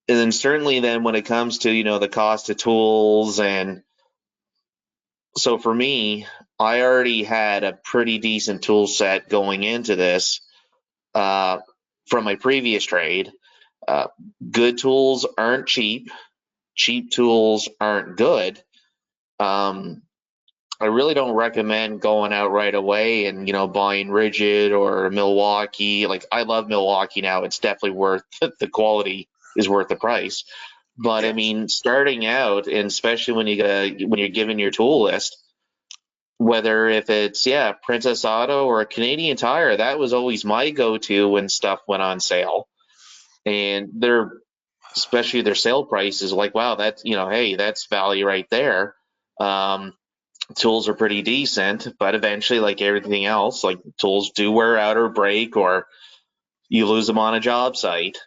then certainly then when it comes to, the cost of tools, and so for me, I already had a pretty decent tool set going into this from my previous trade. Good tools aren't cheap. Cheap tools aren't good. I really don't recommend going out right away and, buying Rigid or Milwaukee. Like I love Milwaukee now. It's definitely worth the quality is worth the price. But I Yes. mean, starting out, and especially when you're given your tool list, whether if it's Princess Auto or a Canadian Tire, that was always my go-to when stuff went on sale. And especially their sale price is like, wow, that's hey, that's value right there. Tools are pretty decent, but eventually, like everything else, like tools do wear out or break, or you lose them on a job site.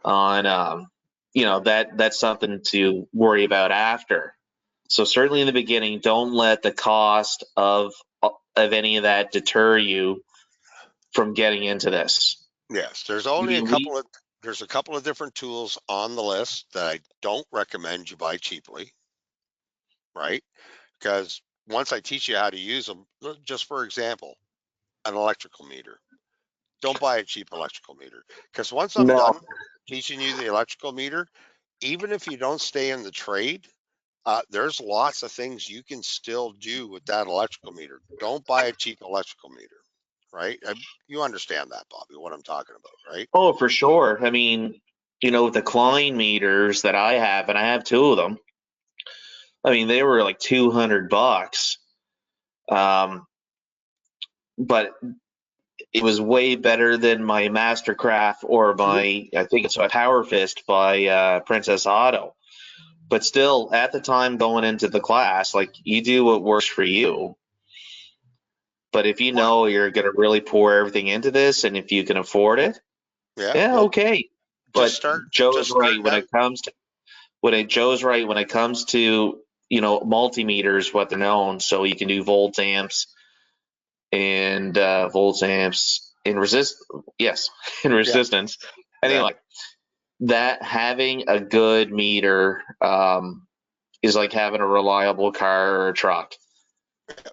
On that's something to worry about after. So certainly in the beginning, don't let the cost of any of that deter you from getting into this. Yes, there's I only a mean, couple of there's a couple of different tools on the list that I don't recommend you buy cheaply, right? Because once I teach you how to use them, just for example, an electrical meter. Don't buy a cheap electrical meter, because once I'm no, done teaching you the electrical meter, even if you don't stay in the trade, there's lots of things you can still do with that electrical meter. Don't buy a cheap electrical meter, right? You understand that, Bobby, what I'm talking about, right? oh, for sure. I mean, with the Klein meters that I have, and I have two of them. I mean, they were like $200, but it was way better than my Mastercraft or I think it's a Power Fist by Princess Auto. But still, at the time going into the class, like, you do what works for you. But if you Well, know you're going to really pour everything into this, and if you can afford it, yeah. yeah, Well, okay. just But start. Joe's Just start right when now. it comes to Joe's right when it comes to multimeters, what they're known, so you can do volts amps and volts amps in yes, in Yeah. resistance. Yeah. Anyway, that having a good meter is like having a reliable car or a truck.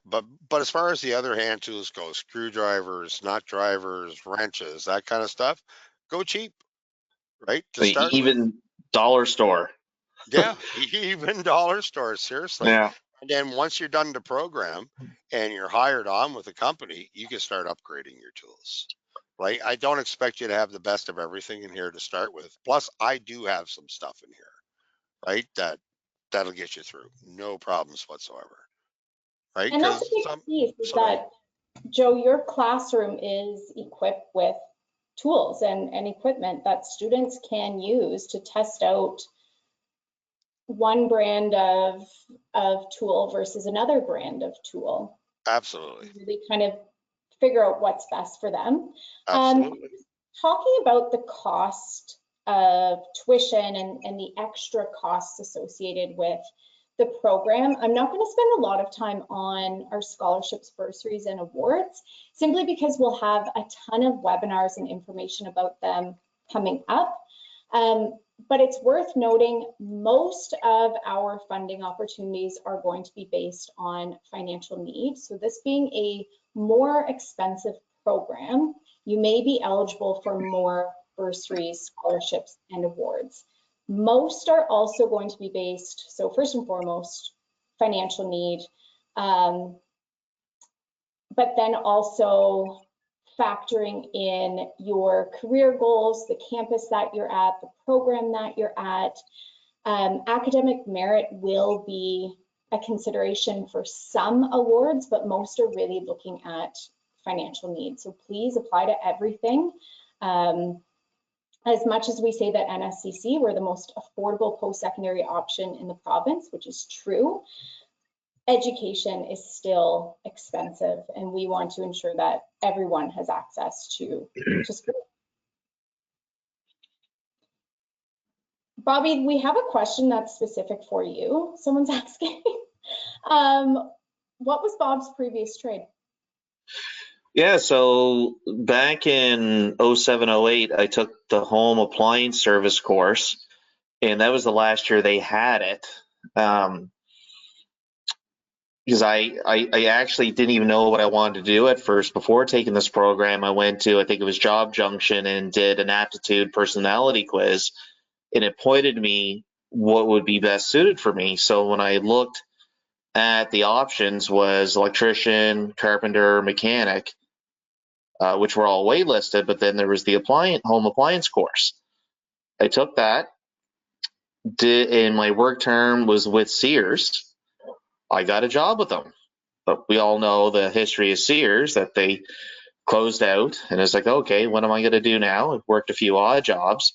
But as far as the other hand tools go, screwdrivers, nut drivers, wrenches, that kind of stuff, go cheap, right? To I mean, start with. even dollar store. Yeah, even dollar stores, seriously. Yeah. And then once you're done the program and you're hired on with a company, you can start upgrading your tools. Right? I don't expect you to have the best of everything in here to start with. Plus, I do have some stuff in here, right? That'll get you through. No problems whatsoever. Right? And that's a Because big piece is sorry. that, Joe, your classroom is equipped with tools and equipment that students can use to test out one brand of tool versus another brand of tool. Absolutely. Really kind of figure out what's best for them. Absolutely. Talking about the cost of tuition and the extra costs associated with the program, I'm not going to spend a lot of time on our scholarships, bursaries, and awards, simply because we'll have a ton of webinars and information about them coming up. But it's worth noting most of our funding opportunities are going to be based on financial need. So this being a more expensive program, you may be eligible for more bursaries, scholarships, and awards. Most are also going to be based, so first and foremost, financial need, but then also factoring in your career goals, the campus that you're at, the program that you're at. Academic merit will be a consideration for some awards, but most are really looking at financial needs. So please apply to everything. As much as we say that NSCC, we're the most affordable post-secondary option in the province, which is true, education is still expensive, and we want to ensure that everyone has access to school. Bobby, we have a question that's specific for you. Someone's asking, what was Bob's previous trade? Yeah, so back in 07, 08, I took the home appliance service course, and that was the last year they had it. Because I actually didn't even know what I wanted to do at first. Before taking this program, I went to, I think it was Job Junction, and did an aptitude personality quiz, and it pointed me what would be best suited for me. So when I looked at the options, was electrician, carpenter, mechanic, which were all waitlisted, but then there was the home appliance course. I took that, and my work term was with Sears. I got a job with them. But we all know the history of Sears, that they closed out, and it's like, okay, what am I going to do now? I've worked a few odd jobs,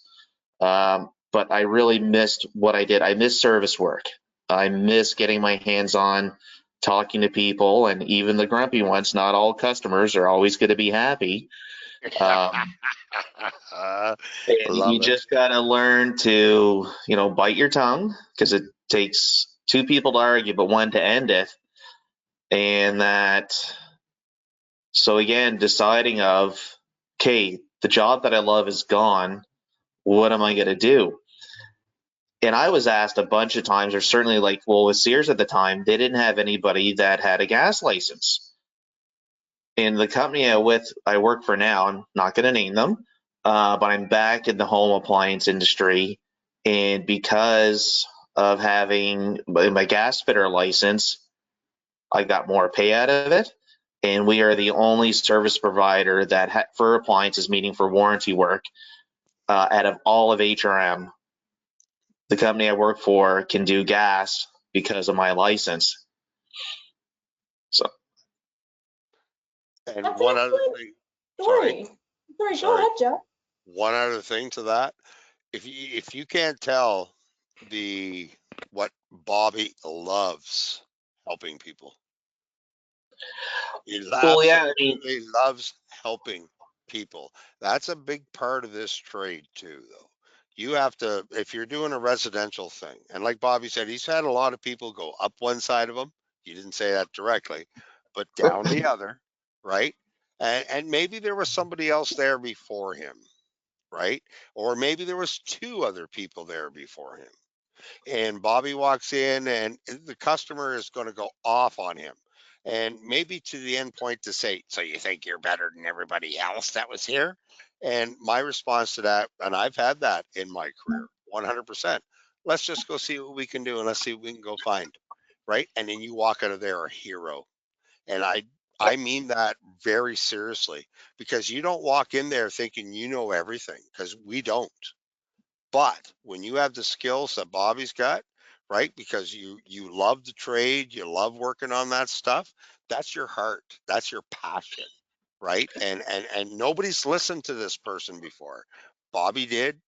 but I really missed what I did. I missed service work. I missed getting my hands on talking to people, and even the grumpy ones, not all customers are always going to be happy. Um, and you Love it. just got to learn to, bite your tongue, because it takes two people to argue, but one to end it. And that, so again, deciding of, okay, the job that I love is gone. What am I going to do? And I was asked a bunch of times, or certainly like, well, with Sears at the time, they didn't have anybody that had a gas license. And the company I work for now, I'm not going to name them, but I'm back in the home appliance industry. And because of having my gas fitter license, I got more pay out of it. And we are the only service provider that for appliances, meaning for warranty work, out of all of HRM. The company I work for can do gas because of my license. So, And That's an one other excellent thing, sorry, story. Sorry, go sorry. ahead, Joe. One other thing to that, if you can't tell the what Bobby loves helping people. He well, yeah, I mean, absolutely loves helping people. That's a big part of this trade too, though. You have to, if you're doing a residential thing, and like Bobby said, he's had a lot of people go up one side of him. You didn't say that directly, but down the other, right? And maybe there was somebody else there before him, right? Or maybe there was two other people there before him, and Bobby walks in and the customer is going to go off on him. And maybe to the end point to say, so you think you're better than everybody else that was here? And my response to that, and I've had that in my career, 100%. Let's just go see what we can do and let's see what we can go find. Right. And then you walk out of there a hero. And I mean that very seriously, because you don't walk in there thinking you know everything, because we don't. But when you have the skills that Bobby's got, right? Because you love the trade, you love working on that stuff. That's your heart. That's your passion, right? And nobody's listened to this person before. Bobby did,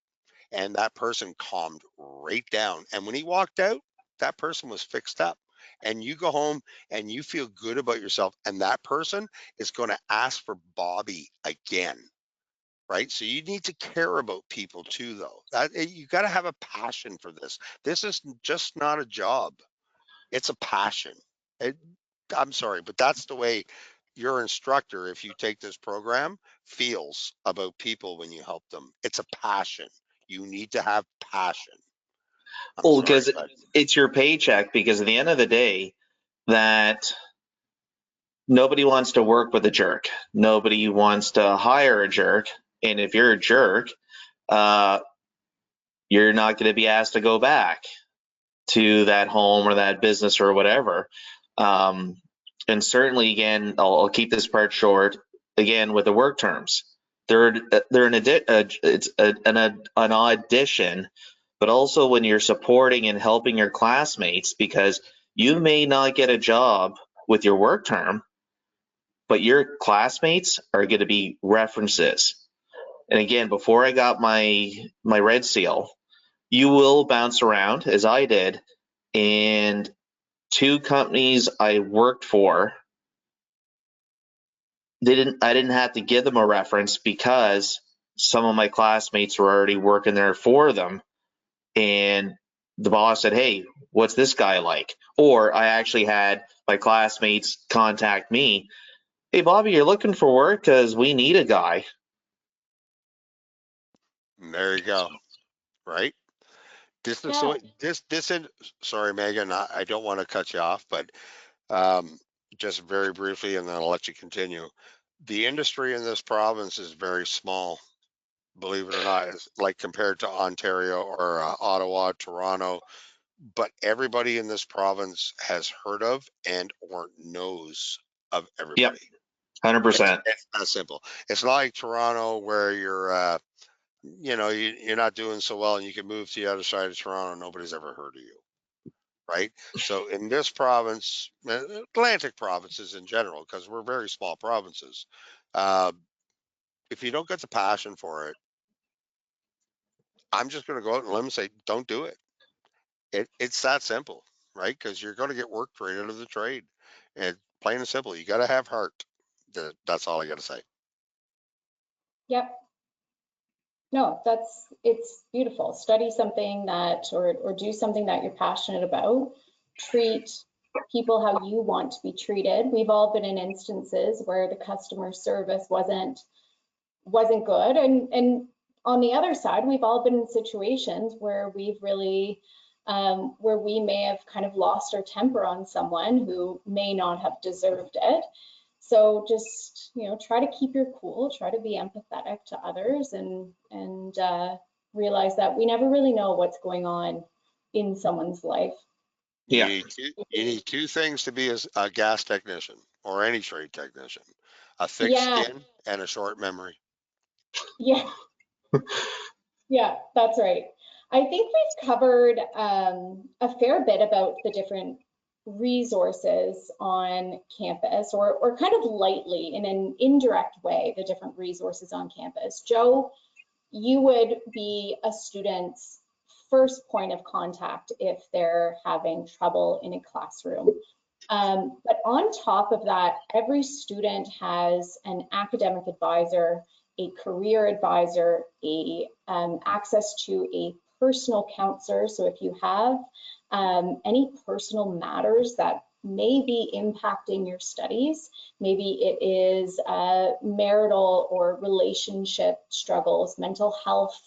and that person calmed right down. And when he walked out, that person was fixed up. And you go home and you feel good about yourself, and that person is going to ask for Bobby again, right? So you need to care about people too, though. You got to have a passion for this. This is just not a job; it's a passion. It, I'm sorry, but that's the way your instructor, if you take this program, feels about people when you help them. It's a passion. You need to have passion. I'm well, sorry, because but it's your paycheck. Because at the end of the day, that nobody wants to work with a jerk. Nobody wants to hire a jerk. And if you're a jerk, uh, you're not going to be asked to go back to that home or that business or whatever. Um, and certainly, again, I'll keep this part short. Again, with the work terms, they're an audition, but also when you're supporting and helping your classmates, because you may not get a job with your work term, but your classmates are going to be references. And again, before I got my red seal, you will bounce around as I did, and two companies I worked for, I didn't have to give them a reference because some of my classmates were already working there for them, and the boss said, hey, what's this guy like? Or I actually had my classmates contact me, hey Bobby, you're looking for work because we need a guy. there you go, right? This is Yeah. what this in. Sorry, Megan, I don't want to cut you off, but um, just very briefly, and then I'll let you continue. The industry in this province is very small, believe it or not, it's like compared to Ontario or Ottawa, Toronto. But everybody in this province has heard of and or knows of Yep, everybody. It's 100%. it's that simple. It's not like Toronto where you're not doing so well and you can move to the other side of Toronto and nobody's ever heard of you, right? So in this province, Atlantic provinces in general, because we're very small provinces, uh, if you don't get the passion for it, I'm just going to go out and let them say, don't do it. It's that simple, right? Because you're going to get work right out of the trade. And plain and simple, you got to have heart. That's all I got to say. Yep. No, it's beautiful. Study something that, or do something that you're passionate about. Treat people how you want to be treated. We've all been in instances where the customer service wasn't good. And on the other side, we've all been in situations where we've really, where we may have kind of lost our temper on someone who may not have deserved it. So just, try to keep your cool, try to be empathetic to others, and realize that we never really know what's going on in someone's life. Yeah. You need two things to be a gas technician or any trade technician: a thick Yeah, skin and a short memory. yeah, yeah, that's right. I think we've covered a fair bit about the different resources on campus, or kind of lightly in an indirect way, the different resources on campus. Joe, you would be a student's first point of contact if they're having trouble in a classroom. But on top of that, every student has an academic advisor, a career advisor, access to a personal counselor. So if you have any personal matters that may be impacting your studies, maybe it is marital or relationship struggles, mental health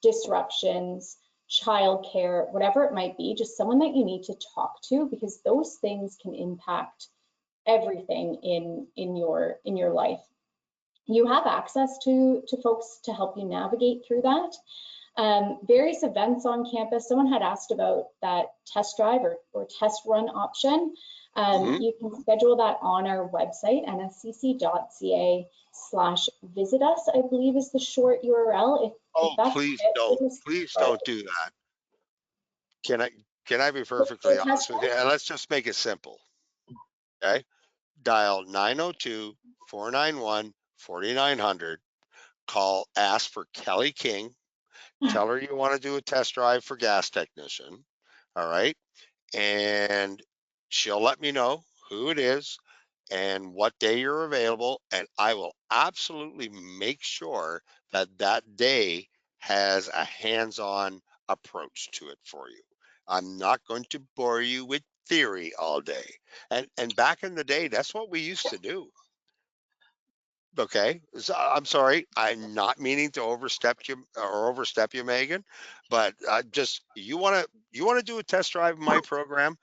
disruptions, childcare, whatever it might be, just someone that you need to talk to, because those things can impact everything in your life. You have access to folks to help you navigate through that. Various events on campus. Someone had asked about that test drive or test run option. You can schedule that on our website, nscc.ca/visit us, I believe is the short URL. Oh, please don't do that. Can I be perfectly honest with you? And let's just make it simple. Okay. Dial 902-491-4900. Call, ask for Kelly King. Tell her you want to do a test drive for gas technician. All right. And she'll let me know who it is and what day you're available. And I will absolutely make sure that that day has a hands-on approach to it for you. I'm not going to bore you with theory all day. And back in the day, that's what we used to do. Okay, so I'm sorry, I'm not meaning to overstep you, Megan, but just you want to do a test drive of my program,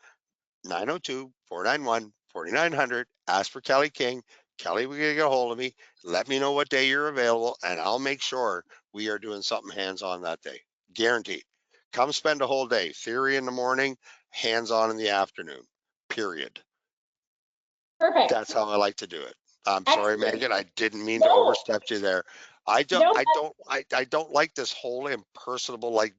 902-491-4900. Ask for Kelly King. Kelly will get a hold of me. Let me know what day you're available, and I'll make sure we are doing something hands-on that day. Guaranteed. Come spend a whole day. Theory in the morning, hands-on in the afternoon. Period. Perfect. That's how I like to do it. I'm sorry, Excellent. Megan. I didn't mean to No, overstep you there. I no, don't like this whole impersonable, like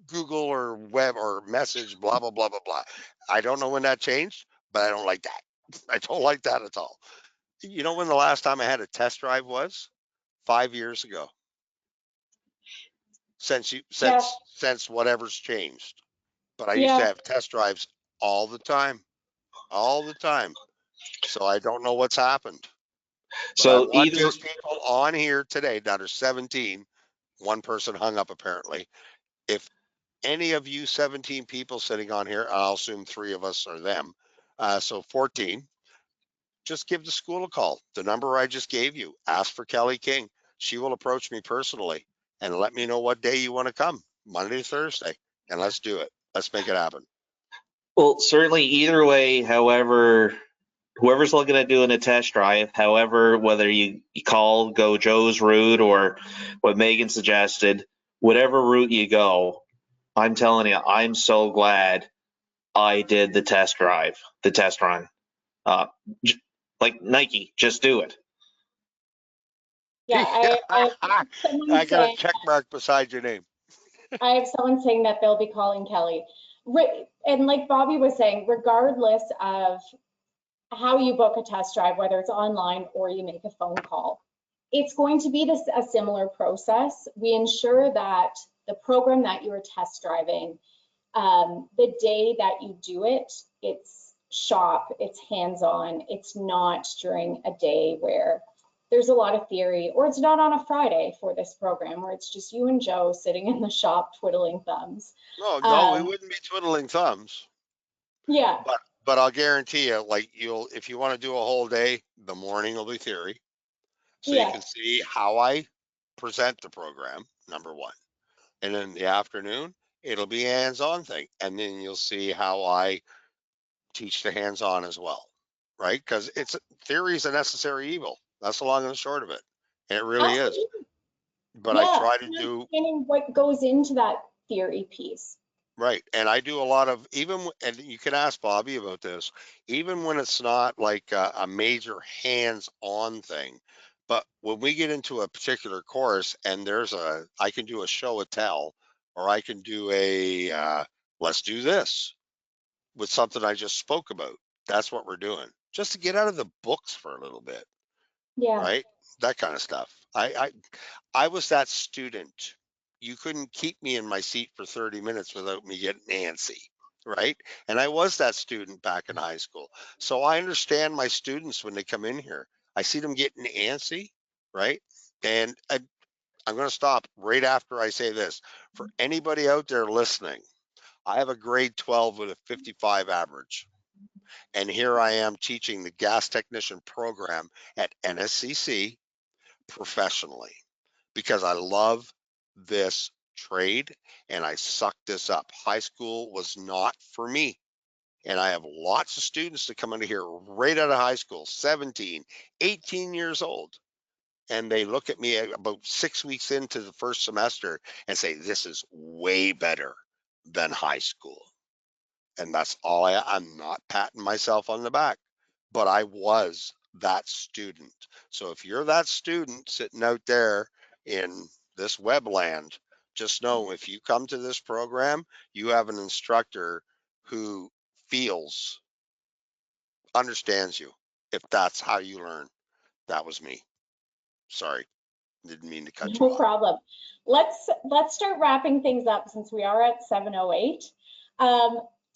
Google or web or message, blah blah blah blah blah. I don't know when that changed, but I don't like that. I don't like that at all. You know when the last time I had a test drive was? 5 years ago. Since yeah, whatever's changed. But I used to yeah, have test drives all the time. All the time. So I don't know what's happened. But I So want either these people on here today that are 17. One person hung up apparently. If any of you 17 people sitting on here, I'll assume 3 of us are them. So 14, just give the school a call. The number I just gave you, ask for Kelly King. She will approach me personally and let me know what day you want to come, Monday to Thursday, and let's do it. Let's make it happen. Well, certainly either way, however, whoever's looking at doing a test drive, however, whether you call, go Joe's route or what Megan suggested, whatever route you go, I'm telling you, I'm so glad I did the test drive, the test run. Uh, like Nike, just do it. yeah. I have someone I got a saying, check mark beside your name. I have someone saying that they'll be calling Kelly. And like Bobby was saying, regardless of how you book a test drive, whether it's online or you make a phone call, it's going to be a similar process. We ensure that the program that you're test driving, the day that you do it, it's shop, it's hands-on. It's not during a day where there's a lot of theory, or it's not on a Friday for this program where it's just you and Joe sitting in the shop twiddling thumbs. No, we wouldn't be twiddling thumbs. Yeah. But I'll guarantee you, like if you want to do a whole day, the morning will be theory. So you Yeah. can see how I present the program, number one. And in the afternoon, it'll be a hands-on thing. And then you'll see how I teach the hands-on as well, right? Because theory is a necessary evil. That's the long and the short of it. And it really is. Absolutely. But I Yeah. try to do Understanding what goes into that theory piece. right. And I do a lot of and you can ask Bobby about this, even when it's not like a major hands-on thing. But when we get into a particular course and I can do a show and tell, or I can do let's do this with something I just spoke about. That's what we're doing, just to get out of the books for a little bit, Yeah. right? That kind of stuff. I was that student. You couldn't keep me in my seat for 30 minutes without me getting antsy, right? And I was that student back in high school. So I understand my students when they come in here. I see them getting antsy, right? And I'm going to stop right after I say this. For anybody out there listening, I have a grade 12 with a 55 average. And here I am teaching the gas technician program at NSCC professionally because I love this trade and I suck this up. High school was not for me. And I have lots of students that come into here right out of high school, 17, 18 years old. And they look at me about 6 weeks into the first semester and say, this is way better than high school. And that's all I'm not patting myself on the back, but I was that student. So if you're that student sitting out there in this web land, just know if you come to this program, you have an instructor who understands you. If that's how you learn, that was me. Sorry, didn't mean to cut you No off. problem. Let's start wrapping things up since we are at 7:08.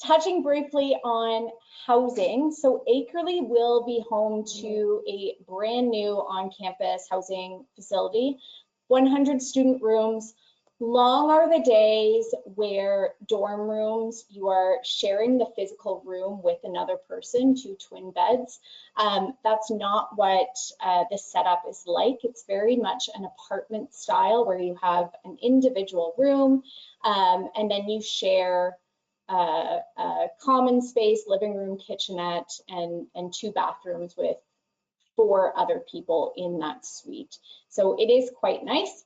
Touching briefly on housing. So Akerley will be home to a brand new on-campus housing facility, 100 student rooms. Long are the days where dorm rooms, you are sharing the physical room with another person, 2 twin beds. That's not what the setup is like. It's very much an apartment style where you have an individual room and then you share a common space, living room, kitchenette, and 2 bathrooms with 4 other people in that suite. So it is quite nice.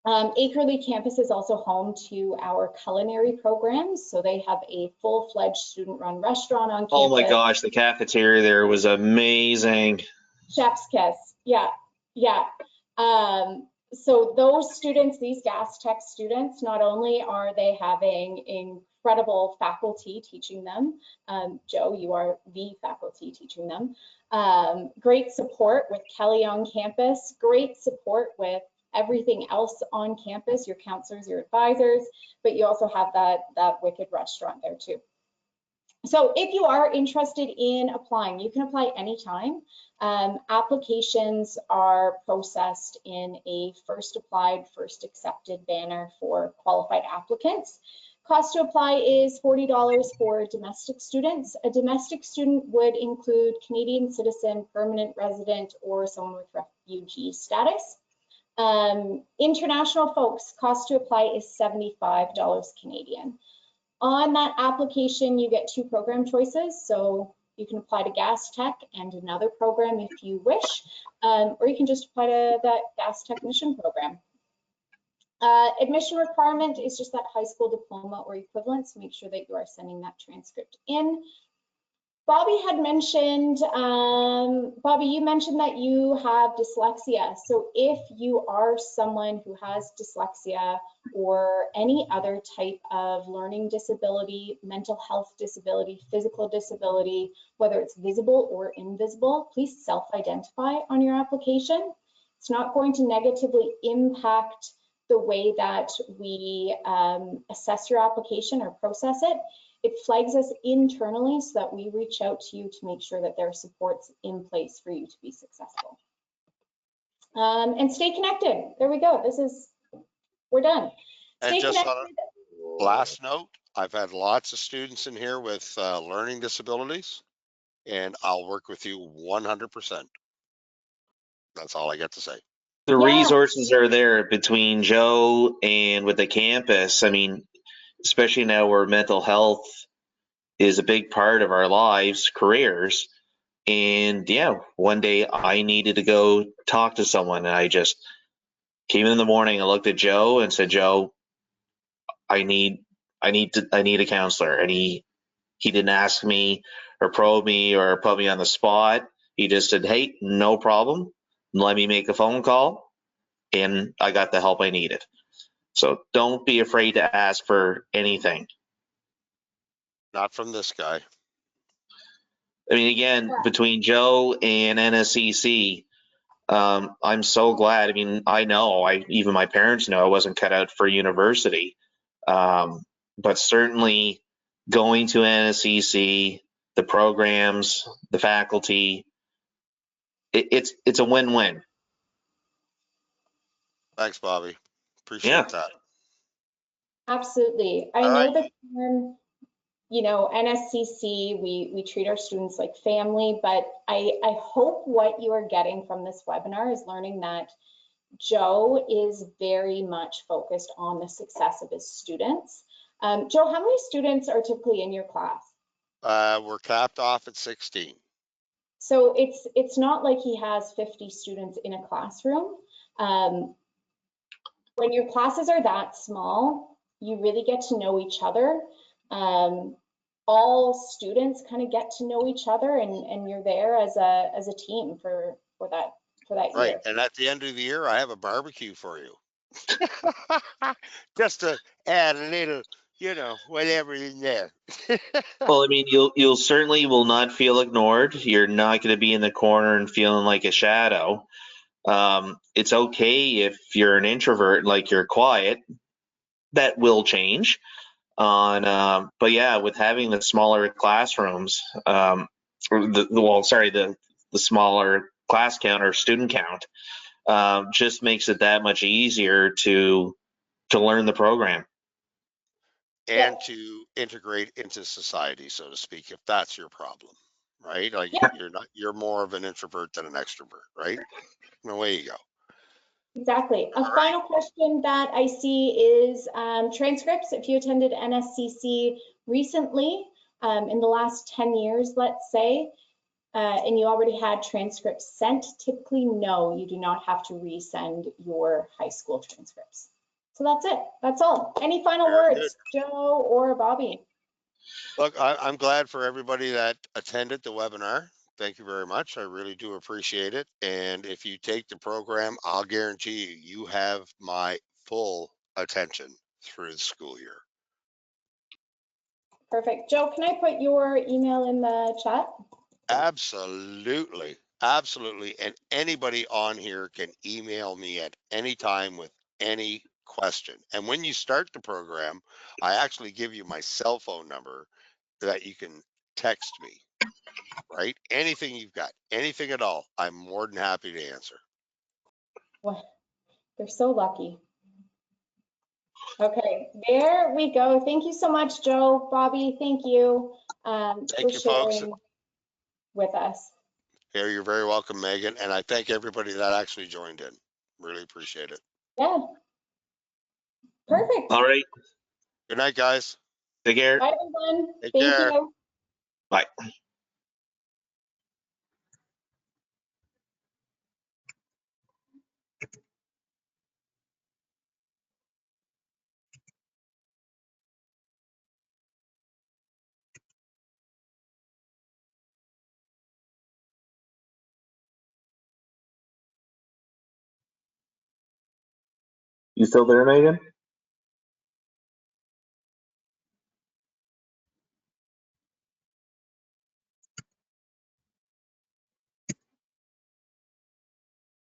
Akerley campus is also home to our culinary programs. So they have a full-fledged student-run restaurant on campus. Oh my gosh, the cafeteria there was amazing. Chef's kiss. Yeah, yeah. So those students, these gas tech students, not only are they having incredible faculty teaching them, Joe, you are the faculty teaching them, great support with Kelly on campus, great support with everything else on campus, your counselors, your advisors, but you also have that wicked restaurant there too. So if you are interested in applying, you can apply anytime. Applications are processed in a first applied, first accepted banner for qualified applicants. Cost to apply is $40 for domestic students. A domestic student would include Canadian citizen, permanent resident, or someone with refugee status. International folks, cost to apply is $75 Canadian. On that application, you get 2 program choices. So you can apply to Gas Tech and another program if you wish, or you can just apply to that Gas Technician program. Admission requirement is just that high school diploma or equivalent, so make sure that you are sending that transcript in. Bobby had mentioned, Bobby, you mentioned that you have dyslexia. So if you are someone who has dyslexia or any other type of learning disability, mental health disability, physical disability, whether it's visible or invisible, please self-identify on your application. It's not going to negatively impact the way that we assess your application or process it. it flags us internally so that we reach out to you to make sure that there are supports in place for you to be successful. And stay connected. There we go. We're done. And Stay just on connected. a last note, I've had lots of students in here with learning disabilities, and I'll work with you 100%. That's all I got to say. The Yeah. resources are there between Joe and with the campus. I mean, especially now where mental health is a big part of our lives, careers. And yeah, one day I needed to go talk to someone, and I just came in the morning and looked at Joe and said, Joe, I need a counselor. And he didn't ask me or probe me or put me on the spot. He just said, hey, no problem. Let me make a phone call. And I got the help I needed. So don't be afraid to ask for anything. Not from this guy. I mean, again, between Joe and NSCC, I'm so glad. I mean, I know, even my parents know I wasn't cut out for university. But certainly going to NSCC, the programs, the faculty, it's a win-win. Thanks, Bobby. Appreciate Yeah. that. Absolutely. I All know right. that, NSCC, we treat our students like family, but I hope what you are getting from this webinar is learning that Joe is very much focused on the success of his students. Joe, how many students are typically in your class? We're capped off at 16. So it's not like he has 50 students in a classroom. When your classes are that small, you really get to know each other. All students kind of get to know each other, and you're there as a team for that Right. year. And at the end of the year, I have a barbecue for you. Just to add a little, whatever in there. Well, I mean, you'll certainly will not feel ignored. You're not going to be in the corner and feeling like a shadow. It's okay if you're an introvert, like you're quiet. That will change. But yeah, with having the smaller classrooms, the smaller class count or student count, just makes it that much easier to learn the program. And to integrate into society, so to speak, if that's your problem, right? Like Yeah. you're more of an introvert than an extrovert, right? And away you go. Exactly. A final question that I see is transcripts. If you attended NSCC recently, in the last 10 years, let's say, and you already had transcripts sent, typically, no, you do not have to resend your high school transcripts. So that's it. That's all. Any final Very words, Joe or Bobby? Look, I'm glad for everybody that attended the webinar. Thank you very much. I really do appreciate it. And if you take the program, I'll guarantee you have my full attention through the school year. Perfect. Joe, can I put your email in the chat? Absolutely. Absolutely. And anybody on here can email me at any time with any question. And when you start the program, I actually give you my cell phone number that you can text me, right? Anything you've got, anything at all, I'm more than happy to answer. Well, they're so lucky. Okay, there we go. Thank you so much, Joe. Bobby, thank you for Thank you, folks. sharing with us. Here, you're very welcome, Megan. And I thank everybody that actually joined in. Really appreciate it. Yeah. Perfect. All right. Good night, guys. Take care. Bye, everyone. Take Thank care. you. Bye. You still there, Megan?